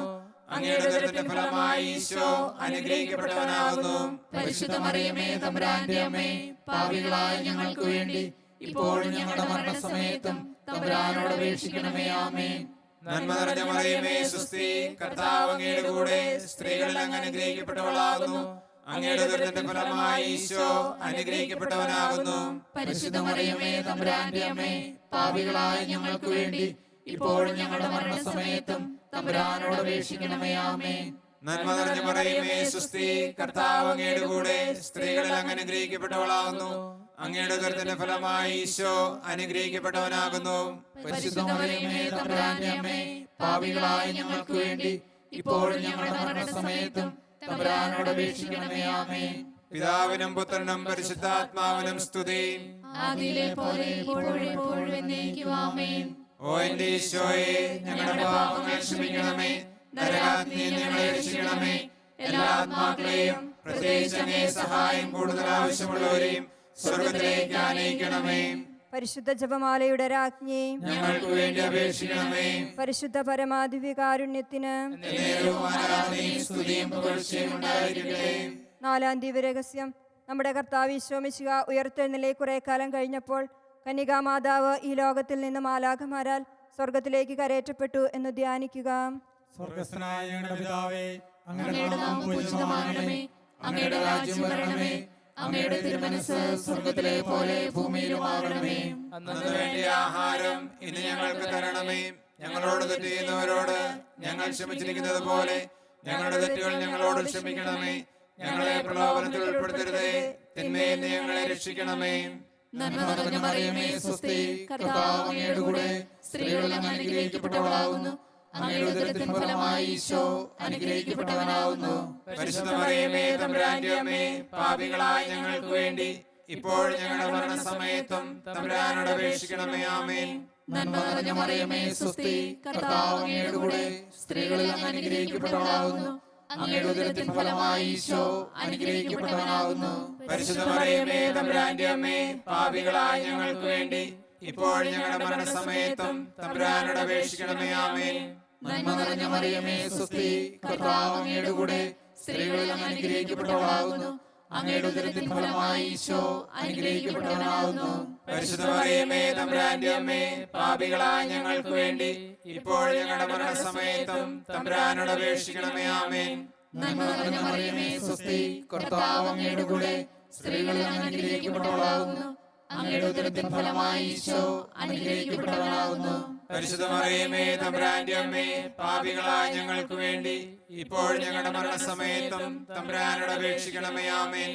അങ്ങയുടെ ഉദരത്തിന്റെ ഫലമായി ഈശോ അനുഗ്രഹിക്കപ്പെട്ടവനാകുന്നു. പരിശുദ്ധ മറിയമേ തമ്പുരാന്റെ അമ്മേ, പാപികളായ ഞങ്ങൾക്ക് വേണ്ടി ഇപ്പോഴും ഞങ്ങളുടെ മരണസമയത്തും തമ്പുരാനോട് അപേക്ഷിക്കണമേ. ആമേൻ. നന്മ നിറഞ്ഞ മറിയമേ സ്വസ്തി, കർത്താവ് അങ്ങയുടെ കൂടെ സ്ത്രീകളിൽ അങ്ങ് അനുഗ്രഹിക്കപ്പെട്ടവളാകുന്നു. അങ്ങയുടെ ഉദരത്തിന്റെ ഫലമായി ഈശോ അനുഗ്രഹിക്കപ്പെട്ടവനാകുന്നു. പരിശുദ്ധ മറിയമേ തമ്പുരാന്റെ അമ്മേ, പാപികളായ ഞങ്ങൾക്ക് വേണ്ടി ഇപ്പോഴും ഞങ്ങളുടെ മരണസമയത്തും തമ്പുരാനോട് അപേക്ഷിക്കണമേ. ആമേൻ. നന്മ നിറഞ്ഞ മറിയമേ സ്വസ്തി, കർത്താവ് അങ്ങയുടെ കൂടെ സ്ത്രീകളിൽ അങ്ങ് അനുഗ്രഹിക്കപ്പെട്ടവളാകുന്നു. അങ്ങയുടെ ഉദരത്തിന്റെ ഫലമായി ഈശോ അനുഗ്രഹിക്കപ്പെട്ടവനാകുന്നു. പരിശുദ്ധ മറിയമേ തമ്പുരാന്റെ അമ്മേ, പാപികളായ ഞങ്ങൾക്ക് വേണ്ടി ഇപ്പോഴും ഞങ്ങളുടെ മരണസമയത്തും തമ്പുരാനോട് അപേക്ഷിക്കണമേ. ആമേൻ. പിതാവിനും പുത്രനും പരിശുദ്ധാത്മാവിനും സ്തുതി. ആദിയിലെ പോലെ ഇപ്പോഴും എപ്പോഴും എന്നേക്കും. ആമേൻ. ഓ എന്റെ ഈശോയെ, ഞങ്ങളുടെ പാപങ്ങൾ ക്ഷമിക്കണമേ. നരകാഗ്നിയിൽ ഞങ്ങളെ രക്ഷിക്കണമേ. എല്ലാ ആത്മാക്കളെയും പ്രത്യേകിച്ച് അങ്ങേ സഹായം കൂടുതൽ ആവശ്യമുള്ളവരെയും സ്വർഗത്തിലേക്ക് ആനയിക്കണമേ. പരിശുദ്ധ ജപമാലയുടെ രാജ്ഞി, ഞങ്ങൾക്ക് വേണ്ടി അപേക്ഷിക്കണമേ. പരിശുദ്ധ പരമാധികാരുണ്യത്തിന് നേരവും ആരാധനയും സ്തുതിയും പുകഴ്ചയും ഉണ്ടായിരിക്കട്ടെ. നാലാം ദിവ്യരഹസ്യം. നമ്മുടെ കർത്താവ് ഈശോ മിശിഹ ഉയർത്തെഴുന്നേൽപ്പിനെ കുറെ കാലം കഴിഞ്ഞപ്പോൾ കന്യകാമാതാവ് ഈ ലോകത്തിൽ നിന്ന് മാലാഖമാരാൽ സ്വർഗത്തിലേക്ക് കരയേറ്റപ്പെട്ടു എന്ന് ധ്യാനിക്കുക. സ്വർഗസ്ഥനായ ഞങ്ങളുടെ പിതാവേ, അങ്ങയുടെ നാമം പൂജിതമാകണമേ. അങ്ങയുടെ രാജ്യം വരണമേ. അങ്ങയുടെ തിരുമനസ്സ് സ്വർഗത്തിലെ പോലെ ഭൂമിയിലുമാകണമേ. അന്നു വേണ്ടിയ ആഹാരം ഇന്ന് ഞങ്ങൾക്ക് തരണമേ. ഞങ്ങളോട് തെറ്റ് ചെയ്യുന്നവരോട് ഞങ്ങൾ ക്ഷമിച്ചിരിക്കുന്നത് പോലെ ഞങ്ങളുടെ തെറ്റുകൾ ഞങ്ങളോട് ക്ഷമിക്കണമേ. ഞങ്ങളെ പ്രലോഭനത്തിൽ ഉൾപ്പെടുത്തരുതേ, തിന്മയിൽ നിന്ന് ഞങ്ങളെ രക്ഷിക്കണമേ. നന്മ നിറഞ്ഞ മറിയമേ സ്വസ്തി, കർത്താവ് അങ്ങയുടെ കൂടെ സ്ത്രീകളിൽ അങ്ങ് അനുഗ്രഹിക്കപ്പെട്ടവളാകുന്നു. അങ്ങയുടെ ഉദരത്തിൻ ഫലമായി ഈശോ അനുഗ്രഹിക്കപ്പെട്ടവനാകുന്നു. പരിശുദ്ധ മറിയമേ തമ്പുരാന്റെ അമ്മേ, പാപികളായ ഞങ്ങൾക്ക് വേണ്ടി ഇപ്പോഴും ഞങ്ങളുടെ മരണസമയത്തും തമ്പുരാനോട് അപേക്ഷിക്കണമേ. ആമേൻ. നന്മ നിറഞ്ഞ മറിയമേ സ്വസ്തി, കർത്താവ് അങ്ങയുടെ കൂടെ സ്ത്രീകളിൽ അങ്ങ് അനുഗ്രഹിക്കപ്പെട്ടവളാകുന്നു. അങ്ങയുടെ ഉദരത്തിൻ ഫലമായി ഈശോ അനുഗ്രഹിക്കപ്പെട്ടവനാകുന്നു. പരിശുദ്ധ മറിയമേ തമ്പുരാന്റെ അമ്മേ, പാപികളായ ഞങ്ങൾക്ക് വേണ്ടി ഇപ്പോഴും ഞങ്ങളുടെ മരണസമയത്തും തമ്പുരാനോട് അപേക്ഷിക്കണമേ. ആമേൻ. നന്മ നിറഞ്ഞ മറിയമേ സ്വസ്തി, കർത്താവ് അങ്ങയുടെ കൂടെ സ്ത്രീകളിൽ അങ്ങ് അനുഗ്രഹിക്കപ്പെട്ടവളാകുന്നു. അങ്ങയുടെ ഉദരത്തിൻ ഫലമായി ഈശോ അനുഗ്രഹിക്കപ്പെട്ടവനാകുന്നു. പരിശുദ്ധ മറിയമേ തമ്പുരാന്റെ അമ്മേ, പാപികളായ ഞങ്ങൾക്ക് വേണ്ടി ഇപ്പോഴും ഞങ്ങളുടെ മരണസമയത്തും തമ്പുരാനോട് അപേക്ഷിക്കണമേ. ആമേൻ. നന്മ നിറഞ്ഞ മറിയമേ സ്വസ്തി, കർത്താവ് അങ്ങയുടെ കൂടെ സ്ത്രീകളിൽ അങ്ങ് അനുഗ്രഹിക്കപ്പെട്ടവളാകുന്നു. അങ്ങയുടെ ഉദരത്തിൻ ഫലമായി ഈശോ അനുഗ്രഹിക്കപ്പെട്ടവനാകുന്നു. പരിശുദ്ധ മറിയമേ തമ്പുരാന്റെ അമ്മേ, പാപികളായ ഞങ്ങൾക്ക് വേണ്ടി ഇപ്പോഴും ഞങ്ങളുടെ മരണസമയത്തും തമ്പുരാനോട് അപേക്ഷിക്കണമേ. ആമേൻ.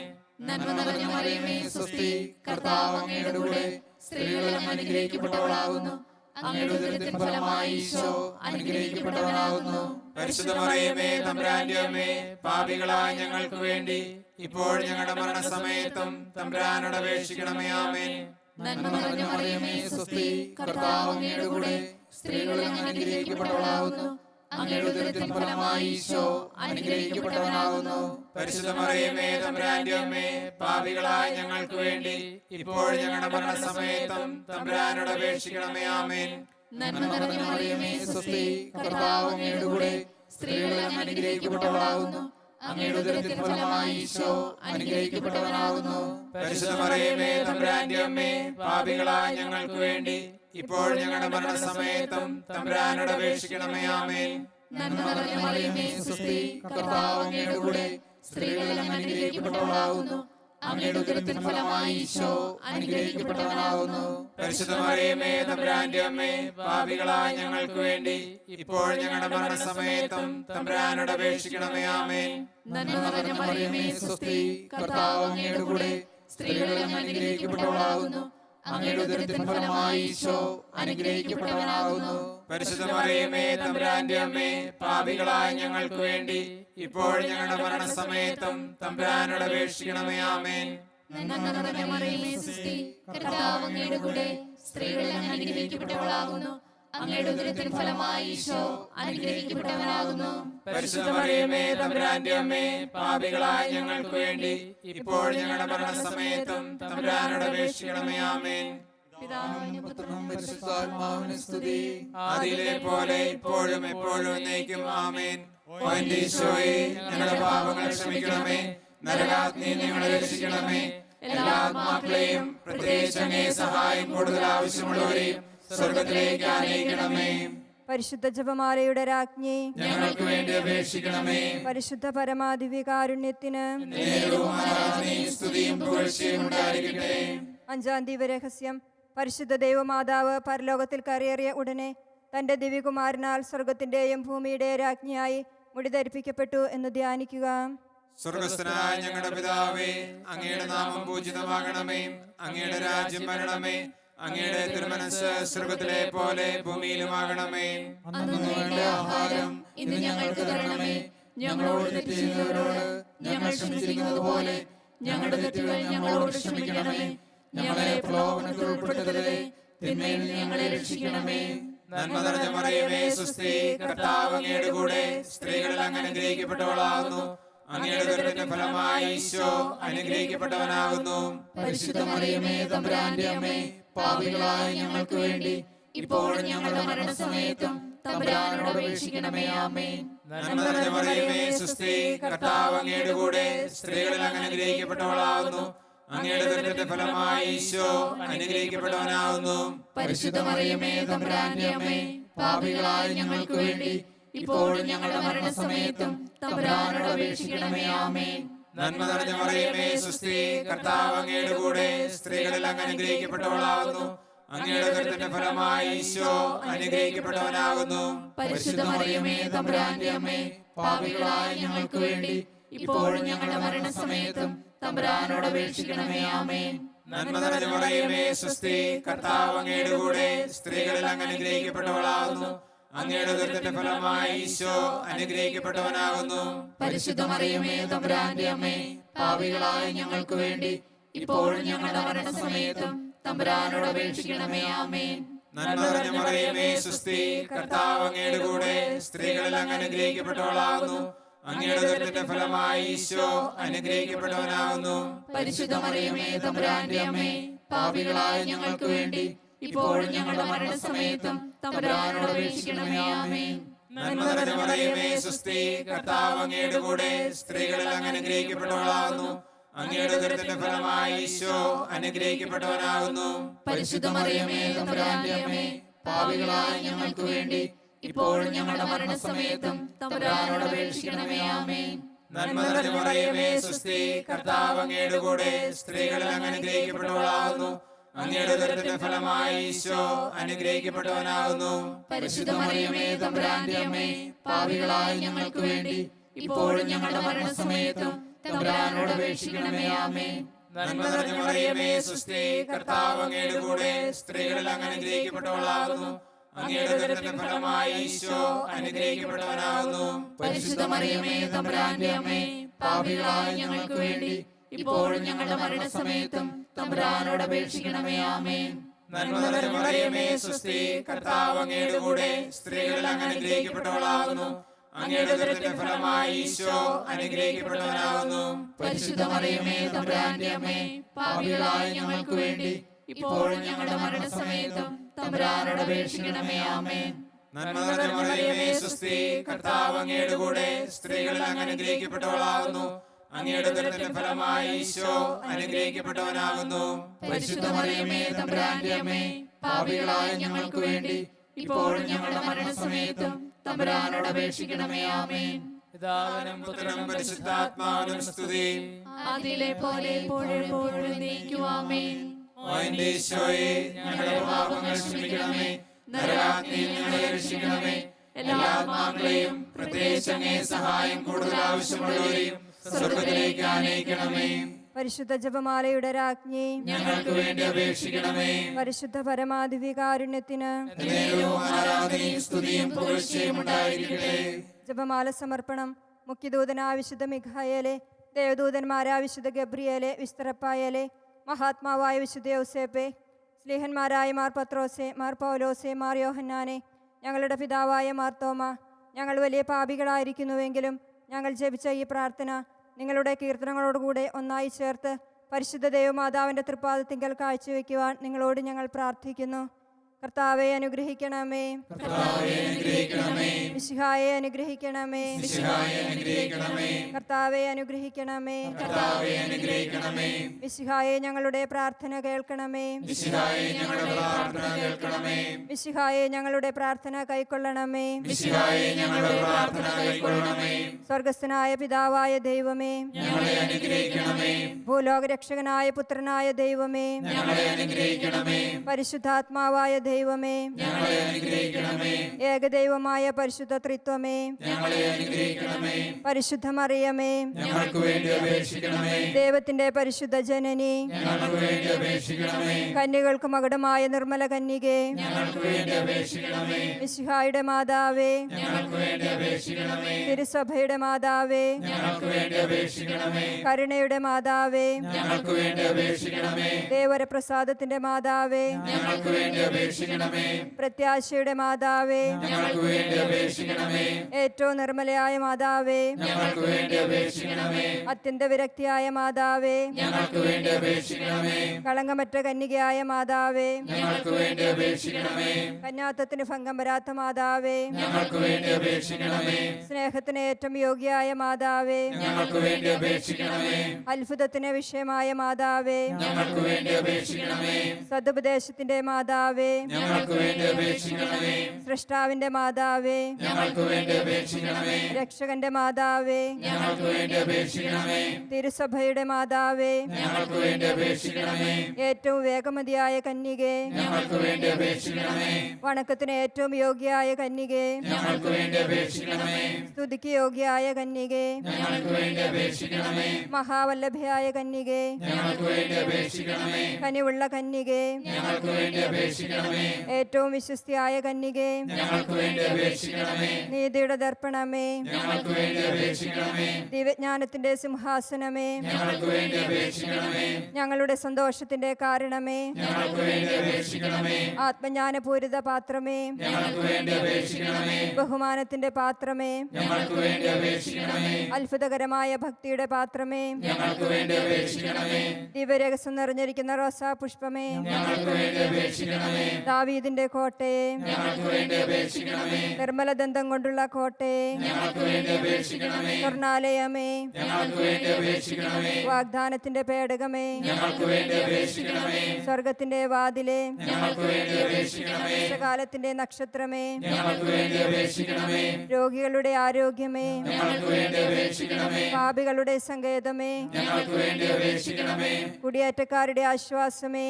നന്മ നിറഞ്ഞ മറിയമേ സ്വസ്തി, കർത്താവ് അങ്ങയുടെ കൂടെ സ്ത്രീകളിൽ അങ്ങ് അനുഗ്രഹിക്കപ്പെട്ടവളാകുന്നു. അങ്ങയുടെ ഉദരത്തിൻ ഫലമായി ഈശോ അനുഗ്രഹിക്കപ്പെട്ടവനാകുന്നു. പരിശുദ്ധ മറിയമേ തമ്പുരാന്റെ അമ്മേ, പാപികളായ ഞങ്ങൾക്ക് വേണ്ടി ഇപ്പോഴും ഞങ്ങളുടെ മരണസമയത്തും തമ്പുരാനോട് അപേക്ഷിക്കണമേ. ആമേൻ. നന്മ നിറഞ്ഞ മറിയമേ സ്വസ്തി, കർത്താവ് അങ്ങയുടെ കൂടെ സ്ത്രീകളിൽ അങ്ങ് അനുഗ്രഹിക്കപ്പെട്ടവളാകുന്നു. അങ്ങയുടെ ഉദരത്തിൻ ഫലമായി ഈശോ അനുഗ്രഹിക്കപ്പെട്ടവനാകുന്നു. പരിശുദ്ധ മറിയമേ തമ്പുരാന്റെ അമ്മേ, പാപികളായ ഞങ്ങൾക്ക് വേണ്ടി ഇപ്പോഴും ഞങ്ങളുടെ മരണസമയത്തും തമ്പുരാനോട് അപേക്ഷിക്കണമേ. ആമേൻ. നന്മ നിറഞ്ഞ മറിയമേ സ്വസ്തി, കർത്താവ് അങ്ങയുടെ കൂടെ സ്ത്രീകളിൽ അങ്ങ് അനുഗ്രഹിക്കപ്പെട്ടവളാകുന്നു. അങ്ങയുടെ ഉദരത്തിൻ ഫലമായി ഈശോ അനുഗ്രഹിക്കപ്പെട്ടവനാകുന്നു. പരിശുദ്ധ മറിയമേ തമ്പുരാന്റെ അമ്മേ, പാപികളായ ഞങ്ങൾക്ക് വേണ്ടി ഇപ്പോഴും ഞങ്ങളുടെ മരണസമയത്തും തമ്പുരാനോട് അപേക്ഷിക്കണമേ. ആമേൻ. നന്മ നിറഞ്ഞ മറിയമേ സ്വസ്തി, കർത്താവ് അങ്ങയുടെ കൂടെ സ്ത്രീകളിൽ അങ്ങ് അനുഗ്രഹിക്കപ്പെട്ടവളാകുന്നു. അങ്ങയുടെ ഉദരത്തിൻ ഫലമായി ഈശോ അനുഗ്രഹിക്കപ്പെട്ടവനാകുന്നു. പരിശുദ്ധ മറിയമേ തമ്പുരാന്റെ അമ്മേ, പാപികളായ ഞങ്ങൾക്ക് വേണ്ടി ഇപ്പോഴും ഞങ്ങളുടെ മരണസമയത്തും തമ്പുരാനോട് അപേക്ഷിക്കണമേ. ആമേൻ. നന്മ നിറഞ്ഞ മറിയമേ സ്വസ്തി, കർത്താവ് അങ്ങയുടെ കൂടെ സ്ത്രീകളിൽ അങ്ങ് അനുഗ്രഹിക്കപ്പെട്ടവളാകുന്നു. അങ്ങയുടെ ഉദരത്തിൻ ഫലമായി ഈശോ അനുഗ്രഹിക്കപ്പെട്ടവനാകുന്നു. പരിശുദ്ധ മറിയമേ തമ്പുരാന്റെ അമ്മേ, പാപികളായ ഞങ്ങൾക്ക് വേണ്ടി ഇപ്പോഴും ഞങ്ങളുടെ മരണസമയത്തും തമ്പുരാനോട് അപേക്ഷിക്കണമേ. ആമേൻ. നന്മ നിറഞ്ഞ മറിയമേ സ്വസ്തി, കർത്താവ് അങ്ങയുടെ കൂടെ സ്ത്രീകളിൽ അങ്ങ് അനുഗ്രഹിക്കപ്പെട്ടവളാകുന്നു. അങ്ങയുടെ ഉദരത്തിൻ ഫലമായി ഈശോ അനുഗ്രഹിക്കപ്പെട്ടവനാകുന്നു. പരിശുദ്ധ മറിയമേ തമ്പുരാന്റെ അമ്മേ, പാപികളായ ഞങ്ങൾക്ക് വേണ്ടി ഇപ്പോഴും ഞങ്ങളുടെ മരണസമയത്തും തമ്പുരാനോട് അപേക്ഷിക്കണമേ. ആമേൻ. പിതാവിനും പുത്രനും പരിശുദ്ധാത്മാവിനും സ്തുതി. ആദിയിലെ പോലെ ഇപ്പോഴും എപ്പോഴും എന്നേക്കും. ആമേൻ. ഓ എന്റെ ഈശോയെ, ഞങ്ങളുടെ പാപങ്ങൾ ക്ഷമിക്കണമേ. നരകാഗ്നിയിൽ ഞങ്ങളെ രക്ഷിക്കണമേ. എല്ലാ ആത്മാക്കളെയും പ്രത്യേകിച്ച് അങ്ങേ സഹായം കൂടുതൽ ആവശ്യമുള്ളവരെയും സ്വർഗത്തിലേക്ക് ആനയിക്കണമേ. പരിശുദ്ധ ജപമാലയുടെ രാജ്ഞി, ഞങ്ങൾക്ക് വേണ്ടി അപേക്ഷിക്കണമേ. പരിശുദ്ധ പരമാദിവ്യകാരുണ്യത്തിന് നേരവും ആരാധനയും സ്തുതിയും പുകഴ്ചയും ഉണ്ടായിരിക്കട്ടെ. 5-ാം ദിവ്യരഹസ്യം. പരിശുദ്ധ ദൈവമാതാവ് പരലോകത്തിൽ കയറിയ ഉടനെ തന്റെ ദിവ്യകുമാരനാൽ സ്വർഗത്തിന്റെയും ഭൂമിയുടെയും രാജ്ഞിയായി മുടിധരിപ്പിക്കപ്പെട്ടു എന്ന് ധ്യാനിക്കുക. സ്വർഗസ്ഥനായ ഞങ്ങളുടെ പിതാവേ, അങ്ങയുടെ നാമം പൂജിതമാകണമേ. അങ്ങയുടെ രാജ്യം വരണമേ. അങ്ങയുടെ തിരുമനസ്സ് സ്വർഗത്തിലെ പോലെ ഭൂമിയിലുമാകണമേ. അന്നു വേണ്ട ആഹാരം ഇന്ന് ഞങ്ങൾക്ക് തരണമേ. ഞങ്ങളോട് തെറ്റ് ചെയ്യുന്നവരോട് ഞങ്ങൾ ക്ഷമിച്ചിരിക്കുന്നത് പോലെ ഞങ്ങളുടെ തെറ്റുകൾ ഞങ്ങളോട് ക്ഷമിക്കണമേ. ഞങ്ങളെ പ്രലോഭനത്തിൽ ഉൾപ്പെടുത്തരുതേ, തിന്മയിൽ നിന്ന് ഞങ്ങളെ രക്ഷിക്കണമേ. നന്മ നിറഞ്ഞ മറിയമേ സ്വസ്തി, കർത്താവ് അങ്ങയുടെ കൂടെ സ്ത്രീകളിൽ അങ്ങ് അനുഗ്രഹിക്കപ്പെട്ടവളാകുന്നു. അങ്ങയുടെ ഉദരത്തിന്റെ ഫലമായി ഈശോ അനുഗ്രഹിക്കപ്പെട്ടവനാകുന്നു. പരിശുദ്ധ മറിയമേ തമ്പുരാന്റെ അമ്മേ, പാപികളായ ഞങ്ങൾക്ക് വേണ്ടി ഇപ്പോഴും ഞങ്ങളുടെ മരണസമയത്തും തമ്പുരാനോട് അപേക്ഷിക്കണമേ. ആമേൻ. നന്മ നിറഞ്ഞ മറിയമേ സ്വസ്തി, കർത്താവ് അങ്ങയുടെ കൂടെ സ്ത്രീകളിൽ അങ്ങ് അനുഗ്രഹിക്കപ്പെട്ടവളാകുന്നു. അങ്ങയുടെ ഉദരത്തിന്റെ ഫലമായി ഈശോ അനുഗ്രഹിക്കപ്പെട്ടവനാകുന്നു. പരിശുദ്ധ മറിയമേ തമ്പുരാന്റെ അമ്മേ, പാപികളായ ഞങ്ങൾക്ക് വേണ്ടി ഇപ്പോഴും ഞങ്ങളുടെ മരണസമയത്തും തമ്പുരാനോട് അപേക്ഷിക്കണമേ. ആമേൻ. നന്മ നിറഞ്ഞ മറിയമേ സ്വസ്തി, കർത്താവ് അങ്ങയുടെ കൂടെ സ്ത്രീകളിൽ അങ്ങ് അനുഗ്രഹിക്കപ്പെട്ടവളാകുന്നു. അങ്ങയുടെ ഉദരത്തിന്റെ ഫലമായി ഈശോ അനുഗ്രഹിക്കപ്പെട്ടവനാകുന്നു. പരിശുദ്ധ മറിയമേ തമ്പുരാന്റെ അമ്മേ, പാപികളായ ഞങ്ങൾക്ക് വേണ്ടി ഇപ്പോഴും ഞങ്ങളുടെ മരണസമയത്തും തമ്പുരാനോട് അപേക്ഷിക്കണമേ. ആമേൻ. നന്മ നിറഞ്ഞ മറിയമേ സ്വസ്തി, കർത്താവ് അങ്ങയുടെ കൂടെ സ്ത്രീകളിൽ അങ്ങ് അനുഗ്രഹിക്കപ്പെട്ടവളാകുന്നു. അങ്ങയുടെ ഉദരത്തിന്റെ ഫലമായി ഈശോ അനുഗ്രഹിക്കപ്പെട്ടവനാകുന്നു. പരിശുദ്ധ മറിയമേ തമ്പുരാന്റെ അമ്മേ, പാപികളായ ഞങ്ങൾക്ക് വേണ്ടി ഇപ്പോഴും ഞങ്ങളുടെ മരണസമയത്തും തമ്പുരാനോട് അപേക്ഷിക്കണമേ. ആമേൻ. നന്മ നിറഞ്ഞ മറിയമേ സ്വസ്തി, കർത്താവ് അങ്ങയുടെ കൂടെ സ്ത്രീകളിൽ അങ്ങ് അനുഗ്രഹിക്കപ്പെട്ടവളാകുന്നു. അങ്ങയുടെ ഉദരത്തിന്റെ ഫലമായി ഈശോ അനുഗ്രഹിക്കപ്പെട്ടവനാകുന്നു. പരിശുദ്ധ മറിയമേ തമ്പുരാന്റെ അമ്മേ, പാപികളായ ഞങ്ങൾക്ക് വേണ്ടി ഇപ്പോഴും ഞങ്ങളുടെ മരണസമയത്തും തമ്പുരാനോട് അപേക്ഷിക്കണമേ. ആമേൻ. നന്മ നിറഞ്ഞ മറിയമേ സ്വസ്തി, കർത്താവ് അങ്ങയുടെ കൂടെ സ്ത്രീകളിൽ അങ്ങ് അനുഗ്രഹിക്കപ്പെട്ടവളാകുന്നു. അങ്ങയുടെ ഉദരത്തിന്റെ ഫലമായി ഈശോ അനുഗ്രഹിക്കപ്പെട്ടവനാകുന്നു. പരിശുദ്ധ മറിയമേ തമ്പുരാന്റെ അമ്മേ, പാപികളായ ഞങ്ങൾക്ക് വേണ്ടി ഇപ്പോഴും ഞങ്ങളുടെ മരണസമയത്തും തമ്പുരാനോട് അപേക്ഷിക്കണമേ. ആമേൻ. നന്മ നിറഞ്ഞ മറിയമേ സ്വസ്തി, കർത്താവ് അങ്ങയുടെ കൂടെ സ്ത്രീകളിൽ അങ്ങ് അനുഗ്രഹിക്കപ്പെട്ടവളാകുന്നു. അങ്ങയുടെ ഉദരത്തിന്റെ ഫലമായി ഈശോ അനുഗ്രഹിക്കപ്പെട്ടവനാകുന്നു. പരിശുദ്ധ മറിയമേ തമ്പുരാന്റെ അമ്മേ, പാപികളായ ഞങ്ങൾക്ക് വേണ്ടി ഇപ്പോഴും ഞങ്ങളുടെ മരണസമയത്തും തമ്പുരാനോട് അപേക്ഷിക്കണമേ. ആമേൻ. നന്മ നിറഞ്ഞ മറിയമേ സ്വസ്തി, കർത്താവ് അങ്ങയുടെ കൂടെ സ്ത്രീകളിൽ അങ്ങ് അനുഗ്രഹിക്കപ്പെട്ടവളാകുന്നു. അങ്ങയുടെ ഉദരത്തിന്റെ ഫലമായി ഈശോ അനുഗ്രഹിക്കപ്പെട്ടവനാകുന്നു. പരിശുദ്ധ മറിയമേ തമ്പുരാന്റെ അമ്മേ, പാപികളായ ഞങ്ങൾക്ക് വേണ്ടി ഇപ്പോഴും ഞങ്ങളുടെ മരണസമയത്തും തമ്പുരാനോട് അപേക്ഷിക്കണമേ. ആമേൻ. നന്മ നിറഞ്ഞ മറിയമേ സ്വസ്തി, കർത്താവ് അങ്ങയുടെ കൂടെ സ്ത്രീകളിൽ അങ്ങ് അനുഗ്രഹിക്കപ്പെട്ടവളാകുന്നു. അങ്ങയുടെ ഉദരത്തിന്റെ ഫലമായി ഈശോ അനുഗ്രഹിക്കപ്പെട്ടവനാകുന്നു. പരിശുദ്ധ മറിയമേ തമ്പുരാന്റെ അമ്മേ, പാപികളായ ഞങ്ങൾക്ക് വേണ്ടി ഇപ്പോഴും ഞങ്ങളുടെ മരണസമയത്തും തമ്പുരാനോട് അപേക്ഷിക്കണമേ. ആമേൻ. നന്മ നിറഞ്ഞ മറിയമേ സ്വസ്തി, കർത്താവ് അങ്ങയുടെ കൂടെ സ്ത്രീകളിൽ അങ്ങ് അനുഗ്രഹിക്കപ്പെട്ടവളാകുന്നു. അങ്ങയുടെ ഉദരത്തിന്റെ ഫലമായി ഈശോ അനുഗ്രഹിക്കപ്പെട്ടവനാകുന്നു. പരിശുദ്ധ മറിയമേ തമ്പുരാന്റെ അമ്മേ, പാപികളായ ഞങ്ങൾക്ക് വേണ്ടി ഇപ്പോഴും ഞങ്ങളുടെ മരണസമയത്തും തമ്പുരാനോട് അപേക്ഷിക്കണമേ. ആമേൻ. പിതാവിനും പുത്രനും പരിശുദ്ധാത്മാവിനും സ്തുതി. അതിലെ പോലെ എപ്പോഴും നീക്കും. ആമേൻ. ഓ എന്റെ ഈശോയെ, ഞങ്ങളുടെ പാപങ്ങൾ ക്ഷമിക്കണമേ, നരകാഗ്നിയിൽ ഞങ്ങളെ രക്ഷിക്കണമേ. എല്ലാ ആത്മാക്കളെയും പ്രത്യേകിച്ച് അങ്ങേ സഹായം കൂടുതൽ ആവശ്യമുള്ളവരെയും സ്വർഗ്ഗത്തിലേക്ക് ആനയിക്കണമേ. പരിശുദ്ധ ജപമാലയുടെ രാജ്ഞി, ഞങ്ങൾക്ക് വേണ്ടി അപേക്ഷിക്കണമേ. പരിശുദ്ധ പരമാധികാരുണ്യത്തിന് എന്നേരവും ആരാധനയും സ്തുതിയും പുകഴ്ചയും ഉണ്ടായിരിക്കട്ടെ. ജപമാല സമർപ്പണം. മുഖ്യദൂതനായ വിശുദ്ധ മിഖായേലെ, ദേവദൂതന്മാരായ വിശുദ്ധ ഗബ്രിയേലെ, വിസ്തറപ്പായേലെ, മഹാത്മാവായ വിശുദ്ധ യൗസേപ്പെ, സ്ലീഹന്മാരായ മാർ പത്രോസെ, മാർ പൗലോസെ, മാർ യോഹന്നാനെ, ഞങ്ങളുടെ പിതാവായ മാർത്തോമ, ഞങ്ങൾ വലിയ പാപികളായിരിക്കുന്നുവെങ്കിലും ഞങ്ങൾ ജപിച്ച ഈ പ്രാർത്ഥന നിങ്ങളുടെ കീർത്തനങ്ങളോടുകൂടെ ഒന്നായി ചേർത്ത് പരിശുദ്ധ ദൈവമാതാവിൻ്റെ തൃപ്പാദത്തിങ്കൽ കാഴ്ചവെക്കുവാൻ നിങ്ങളോട് ഞങ്ങൾ പ്രാർത്ഥിക്കുന്നു. കർത്താവെ അനുഗ്രഹിക്കണമേ. മിശിഹായെ അനുഗ്രഹിക്കണമേ. കർത്താവെ അനുഗ്രഹിക്കണമേ. മിശിഹായെ ഞങ്ങളുടെ പ്രാർത്ഥന കേൾക്കണമേ. മിശിഹായെ ഞങ്ങളുടെ പ്രാർത്ഥന കൈക്കൊള്ളണമേ. സ്വർഗസ്ഥനായ പിതാവായ ദൈവമേ, ഭൂലോകരക്ഷകനായ പുത്രനായ ദൈവമേ, പരിശുദ്ധാത്മാവായ ദൈവമേ, ഏകദൈവമായ പരിശുദ്ധ ത്രിത്വമേ, പരിശുദ്ധ മറിയമേ, ദൈവത്തിന്റെ പരിശുദ്ധ ജനനി, കന്യകൾക്ക് മകുടമായ നിർമ്മല കന്യകേ, മിശിഹായുടെ മാതാവേ, തിരുസഭയുടെ മാതാവേ, കരുണയുടെ മാതാവേ, ദേവരപ്രസാദത്തിന്റെ മാതാവേ, പ്രത്യാശയുടെ മാതാവേ, ഏറ്റവും നിർമ്മലയായ മാതാവേ, അത്യന്ത വിരക്തിയായ മാതാവേ, കളങ്കമറ്റ കന്യകയായ മാതാവേ, കന്യാത്വത്തിന് ഭംഗം വരാത്ത മാതാവേ, സ്നേഹത്തിന് ഏറ്റവും യോഗ്യയായ മാതാവേ, അത്ഭുതത്തിന് വിഷയമായ മാതാവേ, സതുപദേശത്തിന്റെ മാതാവേ, സൃഷ്ടാവിന്റെ മാതാവേ, രക്ഷകന്റെ മാതാവേ, തിരുസഭയുടെ മാതാവേ, ഏറ്റവും വേഗമതിയായ കന്യകേ, വണക്കത്തിന് ഏറ്റവും യോഗ്യയായ കന്യകേ, സ്തുതിക്ക് യോഗ്യയായ കന്യകേ, മഹാവല്ലഭയായ കന്യകേ, കനിവുള്ള കന്യകേ, ഏറ്റവും വിശ്വസ്തയായ കന്യകേ, നീതിയുടെ ദർപ്പണമേ, ദിവ്യജ്ഞാനത്തിന്റെ സിംഹാസനമേ, ഞങ്ങളുടെ സന്തോഷത്തിന്റെ കാരണമേ, ആത്മജ്ഞാനപൂരിത പാത്രമേ, ബഹുമാനത്തിന്റെ പാത്രമേ, അത്ഭുതകരമായ ഭക്തിയുടെ പാത്രമേ, ദിവ്യരഹസ്യം നിറഞ്ഞിരിക്കുന്ന റോസാ പുഷ്പമേ, ദാവീദിന്റെ കോട്ടയെ, നിർമ്മലദന്തം കൊണ്ടുള്ള കോട്ടയെ, സ്വർണാലയമേ, വാഗ്ദാനത്തിന്റെ പേടകമേ, സ്വർഗത്തിന്റെ വാതിലെ, കാലത്തിന്റെ നക്ഷത്രമേ, രോഗികളുടെ ആരോഗ്യമേ, പാപികളുടെ സങ്കേതമേ, കുടിയേറ്റക്കാരുടെ ആശ്വാസമേ,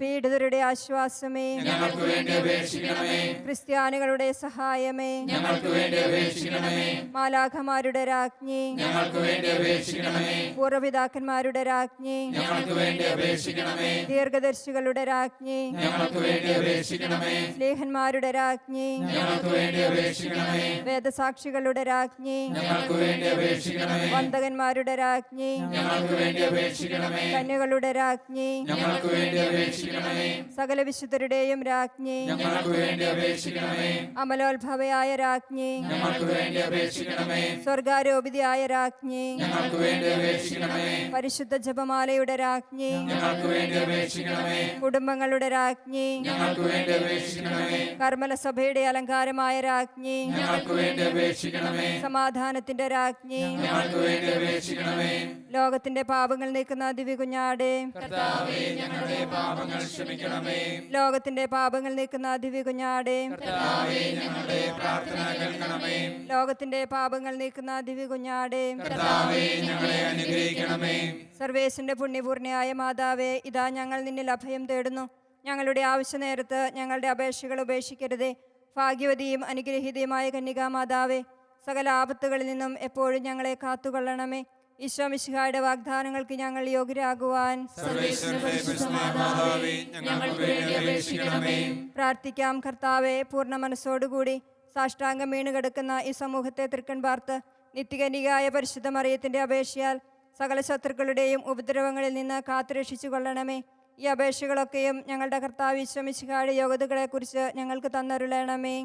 പീഡിത ദുരിതരുടെ ആശ്വാസമേ, ഞങ്ങൾക്ക് വേണ്ടി അപേക്ഷിക്കണമേ. ക്രിസ്ത്യാനികളുടെ സഹായമേ, ഞങ്ങൾക്ക് വേണ്ടി അപേക്ഷിക്കണമേ. മാലാഖമാരുടെ രാജ്ഞി, ഞങ്ങൾക്ക് വേണ്ടി അപേക്ഷിക്കണമേ. പൂർവ്വപിതാക്കന്മാരുടെ രാജ്ഞി, ഞങ്ങൾക്ക് വേണ്ടി അപേക്ഷിക്കണമേ. ദീർഘദർശികളുടെ രാജ്ഞി, ഞങ്ങൾക്ക് വേണ്ടി അപേക്ഷിക്കണമേ. സ്ലേഹന്മാരുടെ രാജ്ഞി, ഞങ്ങൾക്ക് വേണ്ടി അപേക്ഷിക്കണമേ. വേദസാക്ഷികളുടെ രാജ്ഞി, ഞങ്ങൾക്ക് വേണ്ടി അപേക്ഷിക്കണമേ. വന്ദകന്മാരുടെ രാജ്ഞി, ഞങ്ങൾക്ക് വേണ്ടി അപേക്ഷിക്കണമേ. കന്യകളുടെ രാജ്ഞി, ഞങ്ങൾക്ക് വേണ്ടി അപേക്ഷിക്കണമേ. സകല വിശുദ്ധരുടെയും രാജ്ഞി, ഞങ്ങൾക്ക് വേണ്ടി അപേക്ഷിക്കണമേ. അമലോത്ഭവയായ രാജ്ഞി, ഞങ്ങൾക്ക് വേണ്ടി അപേക്ഷിക്കണമേ. സ്വർഗാരോപിതയായ രാജ്ഞി, ഞങ്ങൾക്ക് വേണ്ടി അപേക്ഷിക്കണമേ. പരിശുദ്ധ ജപമാലയുടെ രാജ്ഞി, ഞങ്ങൾക്ക് വേണ്ടി അപേക്ഷിക്കണമേ. കുടുംബങ്ങളുടെ രാജ്ഞി, ഞങ്ങൾക്ക് വേണ്ടി അപേക്ഷിക്കണമേ. കർമ്മല സഭയുടെ അലങ്കാരമായ രാജ്ഞി, ഞങ്ങൾക്ക് വേണ്ടി അപേക്ഷിക്കണമേ. സമാധാനത്തിന്റെ രാജ്ഞി, ഞങ്ങൾക്ക് വേണ്ടി അപേക്ഷിക്കണമേ. ലോകത്തിന്റെ പാപങ്ങൾ നീക്കുന്ന ദിവ്യകുഞ്ഞാടേ, കർത്താവേ, ഞങ്ങളുടെ പാപങ്ങൾ ക്ഷമിക്കണമേ. ലോകത്തിന്റെ പാപങ്ങൾ നീക്കുന്ന ദിവ്യകുഞ്ഞാടേ, കർത്താവേ, ഞങ്ങളുടെ പ്രാർത്ഥന കേൾക്കണമേ. ലോകത്തിന്റെ പാപങ്ങൾ നീക്കുന്ന ദിവ്യകുഞ്ഞാടേ, കർത്താവേ, ഞങ്ങളെ അനുഗ്രഹിക്കണമേ. സർവേശന്റെ പുണ്യപൂർണ്ണയായ മാതാവേ, ഇതാ ഞങ്ങൾ നിന്നിൽ അഭയം തേടുന്നു. ഞങ്ങളുടെ ആവശ്യ നേരത്ത് ഞങ്ങളുടെ അപേക്ഷകൾ ഉപേക്ഷിക്കരുതേ. ഭാഗ്യവതിയും അനുഗ്രഹീതയുമായ കന്യകാമാതാവേ, സകല ആപത്തുകളിൽ നിന്നും എപ്പോഴും ഞങ്ങളെ കാത്തുകൊള്ളണമേ. ഈശോ മിശിഹായുടെ വാഗ്ദാനങ്ങൾക്ക് ഞങ്ങൾ യോഗ്യരാകുവാൻ സർവേശ്വരന്റെ പരിശുദ്ധമായ മാതാവേ, ഞങ്ങൾക്ക് വേണ്ടി അപേക്ഷിക്കണമേ. പ്രാർത്ഥിക്കാം. കർത്താവെ, പൂർണ്ണ മനസ്സോടുകൂടി സാഷ്ടാംഗം വീണ് കിടക്കുന്ന ഈ സമൂഹത്തെ തൃക്കൺ പാർത്ത് നിത്യകന്യകയായ പരിശുദ്ധ മറിയത്തിന്റെ അപേക്ഷയാൽ സകല ശത്രുക്കളുടെയും ഉപദ്രവങ്ങളിൽ നിന്ന് കാത്തുരക്ഷിച്ചു കൊള്ളണമേ. ഈ അപേക്ഷകളൊക്കെയും ഞങ്ങളുടെ കർത്താവ് ഈശോ മിശിഹായുടെ യോഗ്യതകളെക്കുറിച്ച് ഞങ്ങൾക്ക് തന്നരുളണമേ.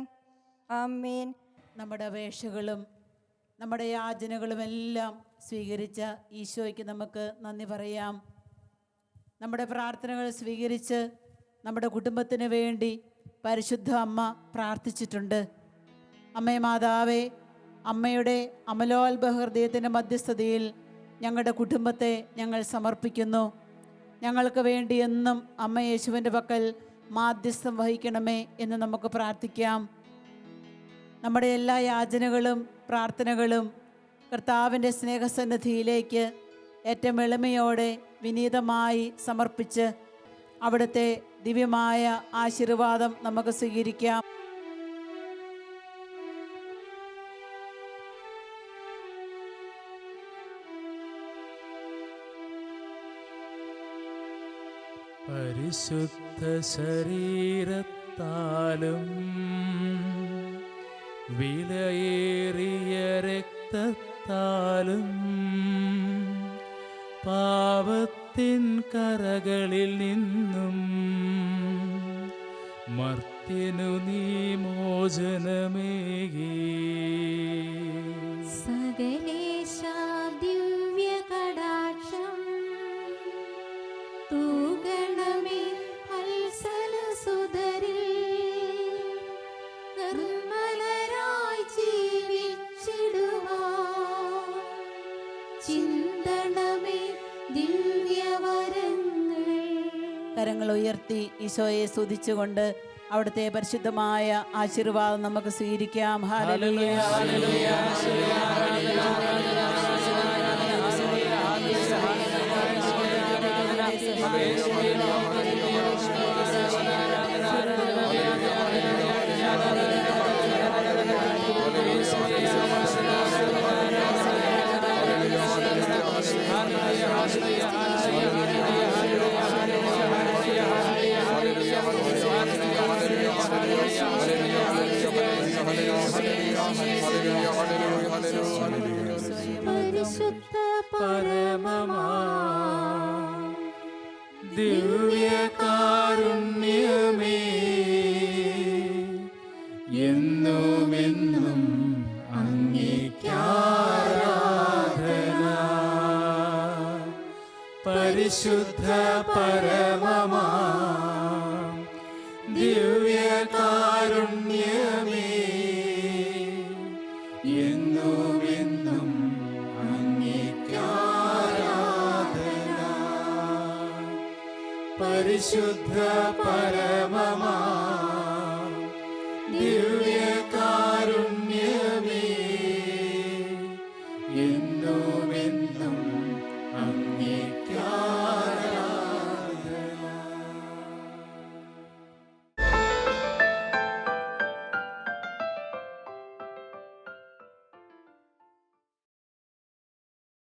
ആമേൻ. നമ്മുടെ അപേക്ഷകളും നമ്മുടെ യാചനകളുമെല്ലാം സ്വീകരിച്ച ഈശോയ്ക്ക് നമുക്ക് നന്ദി പറയാം. നമ്മുടെ പ്രാർത്ഥനകൾ സ്വീകരിച്ച് നമ്മുടെ കുടുംബത്തിന് വേണ്ടി പരിശുദ്ധ അമ്മ പ്രാർത്ഥിച്ചിട്ടുണ്ട്. അമ്മേ മാതാവേ, അമ്മയുടെ അമലോത്ഭവ ഹൃദയത്തിൻ്റെ മധ്യസ്ഥതയിൽ ഞങ്ങളുടെ കുടുംബത്തെ ഞങ്ങൾ സമർപ്പിക്കുന്നു. ഞങ്ങൾക്ക് വേണ്ടി എന്നും അമ്മ യേശുവിൻ്റെ പക്കൽ മാധ്യസ്ഥം വഹിക്കണമേ എന്ന് നമുക്ക് പ്രാർത്ഥിക്കാം. നമ്മുടെ എല്ലാ യാചനകളും പ്രാർത്ഥനകളും കർത്താവിൻ്റെ സ്നേഹസന്നിധിയിലേക്ക് ഏറ്റവും എളിമയോടെ വിനീതമായി സമർപ്പിച്ച് അവിടുത്തെ ദിവ്യമായ ആശീർവാദം നമുക്ക് സ്വീകരിക്കാം. പരിശുദ്ധ ശരീരത്താലും വിലയേറിയ രക്തത്താലും പാപത്തിൻ കറകളിൽ നിന്നും മർത്യനു നീ മോചനമേകി. സകലേശാ ദിവ്യ കടാക്ഷം തൂകണമേ വത്സലസുതരിൽ. നിർമ്മലരായി ജീവിച്ചിടുവാൻ ചിന്തണമേ ദിവ്യവരങ്ങൾ. കരങ്ങൾ ഉയർത്തി ഈശോയെ സ്തുതിച്ചുകൊണ്ട് അവിടുത്തെ പരിശുദ്ധമായ ആശീർവാദം നമുക്ക് സ്വീകരിക്കാം. ഹല്ലേലൂയ, ഹല്ലേലൂയ, പരിശുദ്ധ പരമമാ ദിവ്യകാരുണ്യമേ, എന്നുമെന്നും അങ്ങേക്കാരാധന. പരിശുദ്ധ പരമമാ ദിവ്യകാരുണ്യമേ, എന്നുമെന്നും അങ്ങേക്കാരാധന. പരിശുദ്ധ പരമമാ